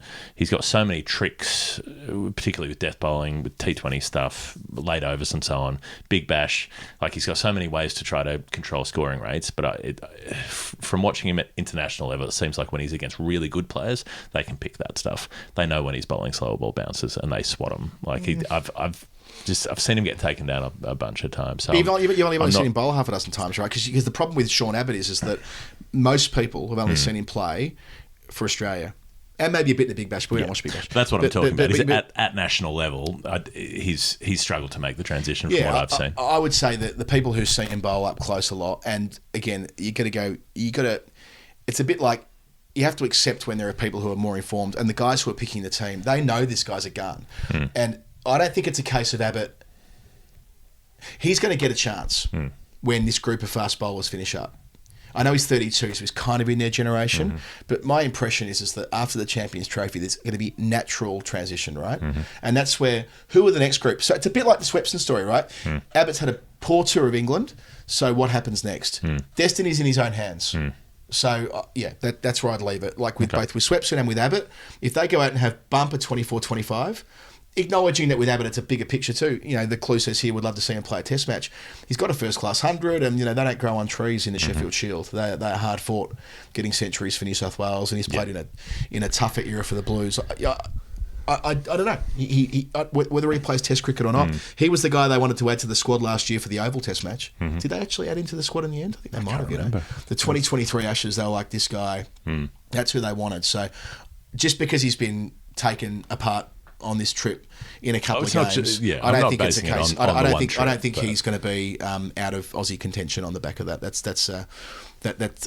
so many tricks, particularly with death bowling, with T20 stuff, late overs and so on, big bash. Like he's got so many ways to try to control scoring rates. But from watching him at international level, it seems like when he's against really good players, they can pick that stuff. They know when he's bowling slower ball bounces and they swat him. Like I've seen him get taken down a bunch of times. So you've only seen him bowl half a dozen times, right? Because the problem with Sean Abbott is that most people have only seen him play for Australia. And maybe a bit in the Big Bash, but we don't watch Big Bash. That's what I'm talking about. At national level, he's struggled to make the transition from what I've seen. I would say that the people who've seen him bowl up close a lot, and again, it's a bit like you have to accept when there are people who are more informed, and the guys who are picking the team, they know this guy's a gun. And I don't think it's a case of Abbott. He's going to get a chance when this group of fast bowlers finish up. I know he's 32, so he's kind of in their generation. But my impression is that after the Champions Trophy, there's going to be natural transition, right? And that's where, who are the next group? So it's a bit like the Swepson story, right? Abbott's had a poor tour of England, so what happens next? Destiny's in his own hands. So, that's where I'd leave it. Like both with Swepson and with Abbott, if they go out and have bumper 24-25, acknowledging that with Abbott it's a bigger picture too. You know, the clue says here, would love to see him play a test match. He's got a first-class 100 and, they don't grow on trees in the Sheffield Shield. They're hard fought, getting centuries for New South Wales, and he's played in a tougher era for the Blues. I don't know whether he plays Test cricket or not. He was the guy they wanted to add to the squad last year for the Oval Test match. Did they actually add him to the squad in the end? I think they might have. The 2023 Ashes, they were like, this guy. That's who they wanted. So just because he's been taken apart on this trip in a couple of games, I don't think it's a case. I don't think he's going to be out of Aussie contention on the back of that. That's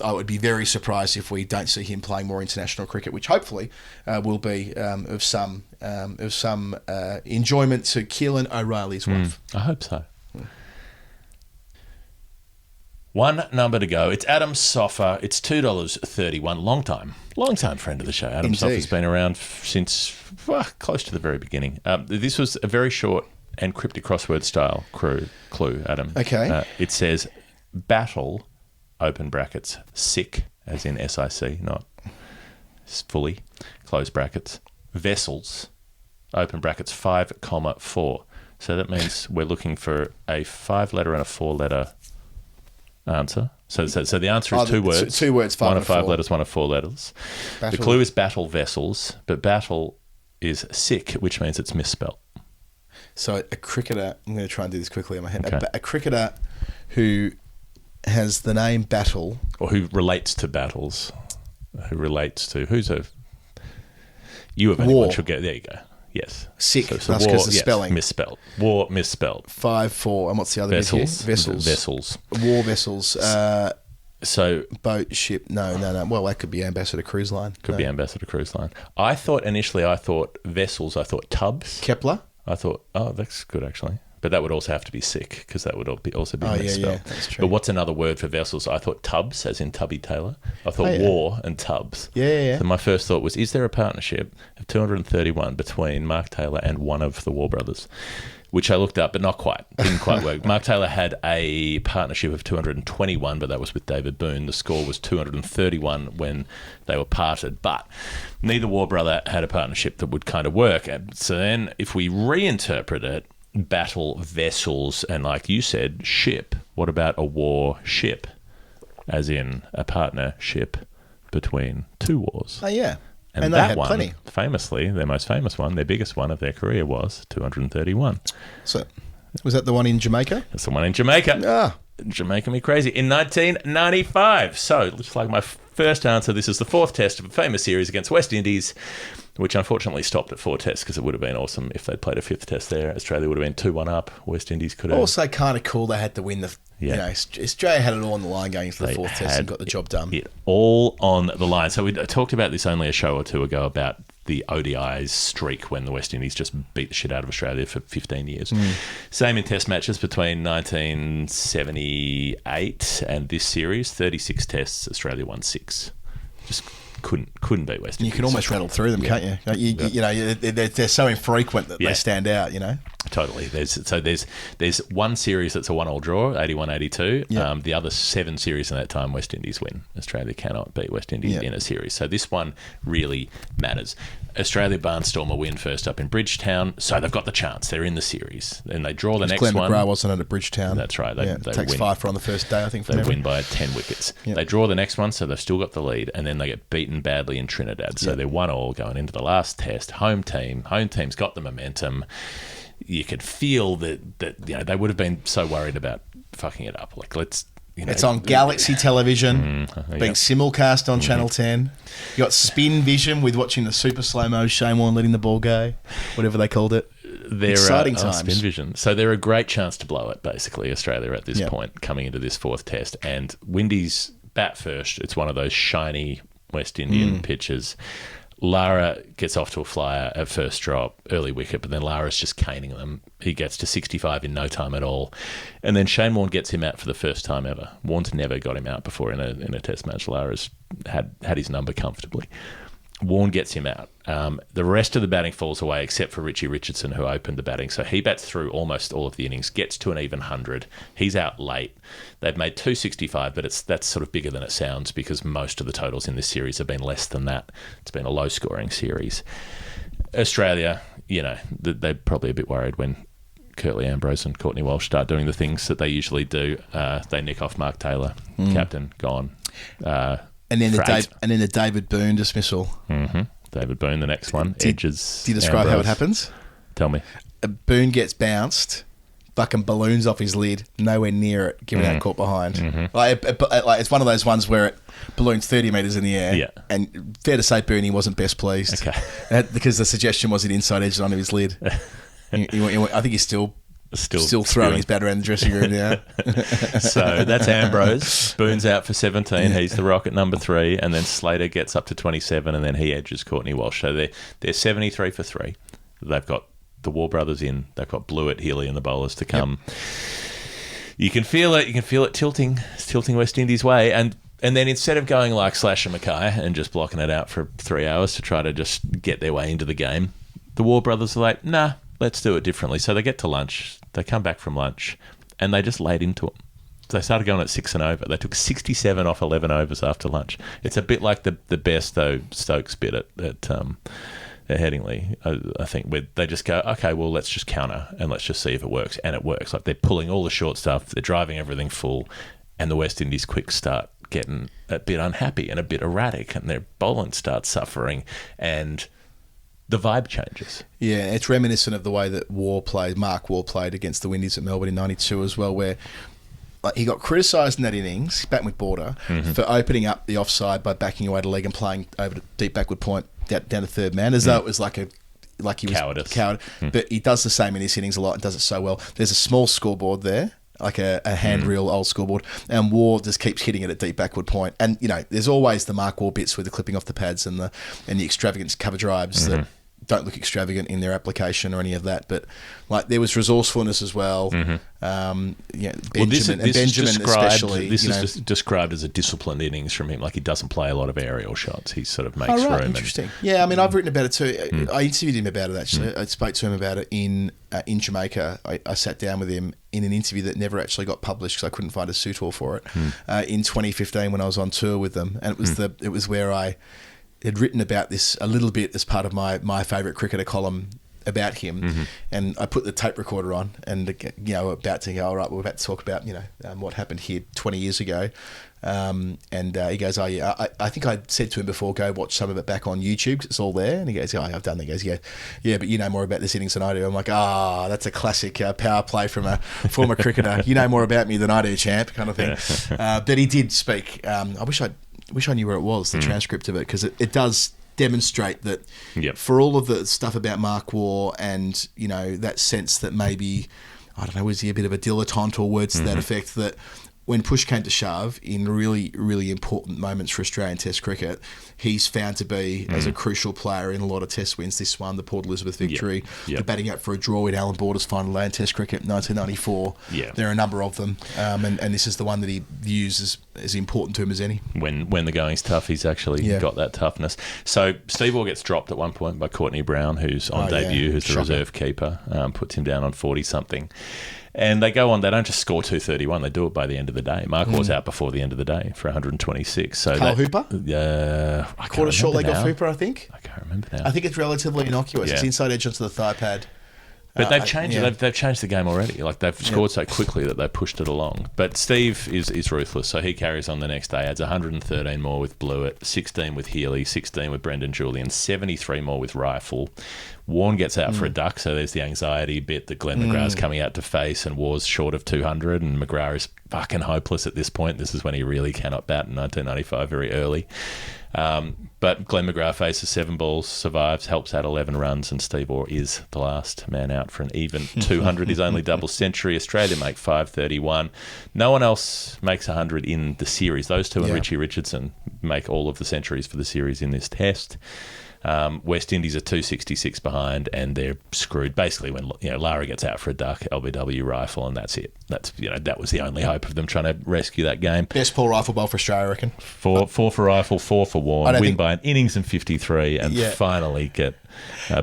I would be very surprised if we don't see him playing more international cricket, which hopefully will be of some enjoyment to Keelan O'Reilly's wife. I hope so. One number to go. It's Adam Soffer. It's $2.31. Long time friend of the show. Adam Soffer's been around since close to the very beginning. This was a very short and cryptic crossword style clue, Adam. Okay. It says battle, open brackets, sick, as in SIC, not fully, close brackets, vessels, open brackets, 5,4. So that means we're looking for a 5-letter and a 4-letter answer. So the answer is 2 words. 2 words, 5 one and of 5 4. letters, one of 4 letters. Battle. The clue is battle vessels, but battle is sick, which means it's misspelt. So a cricketer, I'm going to try and do this quickly in my head. Okay. A cricketer who has the name Battle. Or who relates to battles. You have anyone should get, there you go. Yes. Sick, so that's because the spelling. Misspelled. War misspelled. 5-4. And what's the other Vessels. bit here? Vessels. War vessels. So boat, ship. No. Well, that could be Ambassador Cruise Line. Could be Ambassador Cruise Line. Initially I thought vessels, I thought tubs. Kepler. I thought, that's good actually. But that would also have to be sick because that would also be misspelled. Yeah, that's true. But what's another word for vessels? I thought tubs, as in Tubby Taylor. I thought war and tubs. Yeah. So my first thought was, is there a partnership of 231 between Mark Taylor and one of the War brothers? Which I looked up, but not quite. Didn't quite work. Mark Taylor had a partnership of 221, but that was with David Boone. The score was 231 when they were parted. But neither War brother had a partnership that would kind of work. And so then if we reinterpret it, battle vessels and, like you said, ship. What about a war ship? As in a partnership between 2 wars. Oh, yeah. And they that had one, plenty. famously, their most famous one, their biggest one of their career was 231. So, was that the one in Jamaica? That's the one in Jamaica. Jamaica me crazy. In 1995. So, looks like my first answer. This is the 4th test of a famous series against West Indies, which unfortunately stopped at 4 tests because it would have been awesome if they'd played a 5th test there. Australia would have been 2-1 up. West Indies could have... Also kind of cool they had to win the... Australia had it all on the line going into the 4th test and got the job done. It all on the line. So we talked about this only a show or 2 ago about the ODI's streak when the West Indies just beat the shit out of Australia for 15 years. Same in test matches between 1978 and this series. 36 tests, Australia won 6. Just couldn't beat West Indies. You can almost rattle through them, can't you? They're so infrequent that they stand out, Totally. There's one series that's a 1-1 draw, 81-82. The other 7 series in that time, West Indies win. Australia cannot beat West Indies in a series. So this one really matters. Australia barnstorm a win first up in Bridgetown, so they've got the chance. They're in the series. And they draw the next Glenn one. McGrath wasn't at Bridgetown. That's right. They takes win. 5 for on the first day, I think. They win by 10 wickets. They draw the next one, so they've still got the lead, and then they get beaten badly in Trinidad. So they're 1-1 going into the last test. Home team's got the momentum. You could feel that they would have been so worried about fucking it up. Like, let's... it's on Galaxy Television, being simulcast on Channel 10. You got Spin Vision with watching the super slow-mo Shane Warne letting the ball go, whatever they called it. Exciting times. Spin Vision. So they're a great chance to blow it, basically, Australia at this point, coming into this 4th test. And Windies bat first. It's one of those shiny West Indian pitches. Lara gets off to a flyer at first drop, early wicket, but then Lara's just caning them. He gets to 65 in no time at all. And then Shane Warne gets him out for the first time ever. Warne's never got him out before in a test match. Lara's had his number comfortably. Warne gets him out. The rest of the batting falls away except for Richie Richardson, who opened the batting. So he bats through almost all of the innings, gets to an even 100. He's out late. They've made 265, but that's sort of bigger than it sounds because most of the totals in this series have been less than that. It's been a low-scoring series. Australia, they're probably a bit worried when Curtly Ambrose and Courtney Walsh start doing the things that they usually do. They nick off Mark Taylor, captain, gone. And then the David Boone dismissal. Mm-hmm. David Boone, the next one. Edges. Do you describe Ambrose. how it happens? Tell me. Boone gets bounced, fucking balloons off his lid, nowhere near it, given out caught behind. Mm-hmm. Like it's one of those ones where it balloons 30 metres in the air. Yeah. And fair to say, Boone, he wasn't best pleased. Okay. Because the suggestion was an inside edge onto his lid. I think he's still throwing his bat around the dressing room now. So that's Ambrose. Boone's out for 17. He's the rock at number 3. And then Slater gets up to 27, and then he edges Courtney Walsh. So they're 73 for 3. They've got the Waugh brothers in. They've got Blewett, Healy, and the bowlers to come. Yep. You can feel it. You can feel it tilting. It's tilting West Indies' way. And then instead of going like Slash and Mackay and just blocking it out for 3 hours to try to just get their way into the game, the Waugh brothers are like, nah, let's do it differently. So they get to lunch. They come back from lunch, and they just laid into it. They started going at 6 and over. They took 67 off 11 overs after lunch. It's a bit like the Bairstow Stokes bit at Headingley, I think, where they just go, okay, well, let's just counter and let's just see if it works. And it works. Like they're pulling all the short stuff. They're driving everything full, and the West Indies quick start getting a bit unhappy and a bit erratic, and their bowling starts suffering, and the vibe changes. Yeah, it's reminiscent of the way that Mark Waugh played against the Windies at Melbourne in 92 as well, where he got criticised in that innings, batting with Border, for opening up the offside by backing away to leg and playing over to deep backward point down to third man, as though it was like he was coward. But he does the same in his innings a lot and does it so well. There's a small scoreboard there, like a hand-reel old scoreboard, and Waugh just keeps hitting it at deep backward point. And, there's always the Mark Waugh bits with the clipping off the pads and the extravagant cover drives that don't look extravagant in their application or any of that, but like there was resourcefulness as well. Benjamin especially. This is just described as a disciplined innings from him. Like he doesn't play a lot of aerial shots. He sort of makes room. Interesting. Yeah, I mean, I've written about it too. I interviewed him about it actually. I spoke to him about it in Jamaica. I sat down with him in an interview that never actually got published because I couldn't find a suitor for it. In 2015 when I was on tour with them, and it was where I had written about this a little bit as part of my favourite cricketer column about him, and I put the tape recorder on and about to go, all right, we're about to talk about what happened here 20 years ago, and he goes, oh yeah, I think I said to him before, go watch some of it back on YouTube 'cause it's all there, and he goes, oh, I've done that. He goes, yeah, but you know more about this innings than I do. I'm like, that's a classic power play from a former cricketer. You know more about me than I do, champ, kind of thing. But he did speak. I wish I knew where it was, the transcript of it, because it does demonstrate that for all of the stuff about Mark Waugh and, that sense that maybe, I don't know, was he a bit of a dilettante or words to that effect, that when push came to shove in really, really important moments for Australian Test cricket, he's found to be as a crucial player in a lot of Test wins. This one, the Port Elizabeth victory, the batting up for a draw in Alan Border's final day in Test cricket in 1994. There are a number of them, and this is the one that he views as important to him as any. When the going's tough, he's actually got that toughness. So Steve Waugh gets dropped at one point by Courtney Brown, who's on debut, who's the reserve keeper, puts him down on 40-something. And they go on, they don't just score 231, they do it by the end of the day. Mark Waugh's out before the end of the day for 126. So Carl Hooper? I caught a short leg off Hooper, I think. I can't remember now. I think it's relatively innocuous. It's inside edge onto the thigh pad. But they've changed it. They've changed the game already. Like they've scored so quickly that they pushed it along. But Steve is ruthless, so he carries on the next day. Adds 113 more with Blewett, 16 with Healy, 16 with Brendan Julian, 73 more with Rifle. Warne gets out for a duck, so there's the anxiety bit that Glenn McGrath's coming out to face, and Waugh's short of 200, and McGrath is fucking hopeless at this point. This is when he really cannot bat in 1995, very early. But Glenn McGrath faces 7 balls, survives, helps out 11 runs, and Steve Waugh is the last man out for an even 200. His only double century. Australia make 531. No one else makes 100 in the series. Those two and Richie Richardson make all of the centuries for the series in this test. West Indies are 266 behind, and they're screwed. Basically, when Lara gets out for a duck, LBW rifle, and that's it. That was the only hope of them trying to rescue that game. Best pull rifle bowl for Australia, I reckon. Four for rifle, 4 for Waugh, win by an innings and 53, and finally get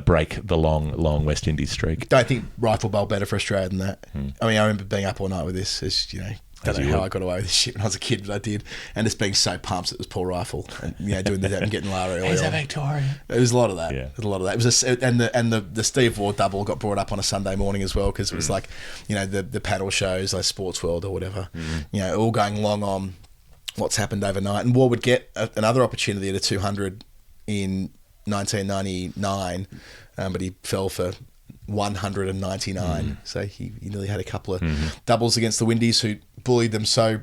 break the long West Indies streak. Don't think rifle bowl better for Australia than that. I mean, I remember being up all night with this. I don't know how I got away with this shit when I was a kid, but I did. And just being so pumped that it was Paul Rifle and doing that and getting Lara early. He's a Victorian. It was a lot of that. Yeah. It was a lot of that. It was the Steve Waugh double got brought up on a Sunday morning as well, because it was like, the paddle shows, like Sports World or whatever, all going long on what's happened overnight. And Waugh would get another opportunity at a 200 in 1999, but he fell for 199. So he nearly had a couple of doubles against the Windies, who bullied them so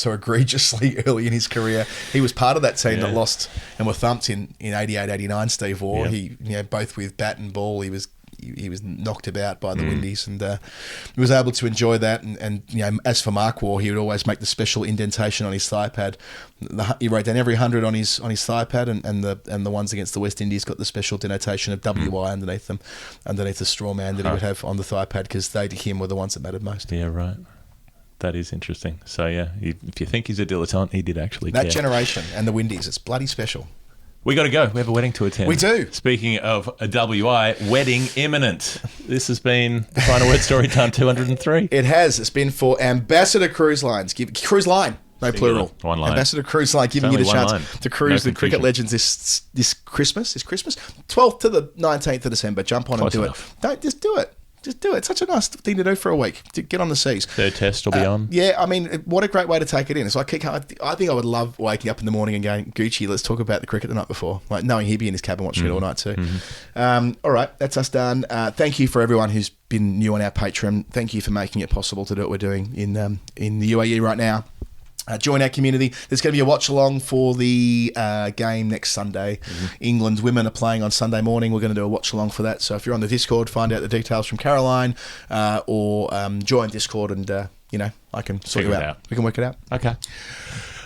egregiously early in his career. He was part of that team that lost and were thumped in 88, 89, Steve Waugh. He both with bat and ball, he was knocked about by the Windies, and he was able to enjoy that. And as for Mark Waugh, he would always make the special indentation on his thigh pad. He wrote down every 100 on his thigh pad, and the ones against the West Indies got the special denotation of WI underneath them, underneath the straw man that he would have on the thigh pad, because they to him were the ones that mattered most. Yeah, right. That is interesting. So if you think he's a dilettante, he did actually that care. generation and the Windies, it's bloody special. We got to go. We have a wedding to attend. We do. Speaking of a WI, wedding imminent. This has been the Final Word Story Time 203. It has. It's been for Ambassador Cruise Lines. Cruise Line. No plural. One line. Ambassador Cruise Line, giving you the chance to cruise the cricket legends this Christmas. Is Christmas? 12th to the 19th of December. Jump on and do it. Don't just do it. Just do it. It's such a nice thing to do for a week. To get on the seas. Third test will be on. Yeah, I mean, what a great way to take it in. It's like, I think I would love waking up in the morning and going, Gucci, let's talk about the cricket the night before. Like knowing he'd be in his cabin watching it all night too. All right, that's us done. Thank you for everyone who's been new on our Patreon. Thank you for making it possible to do what we're doing in the UAE right now. Join our community. There's going to be a watch along for the game next Sunday. England's women are playing on Sunday morning. We're going to do a watch along for that. So if you're on the Discord, find out the details from Caroline, or join Discord, and I can sort you out. We can work it out. Okay.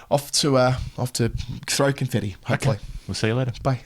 Off to throw confetti. Hopefully. Okay. We'll see you later. Bye.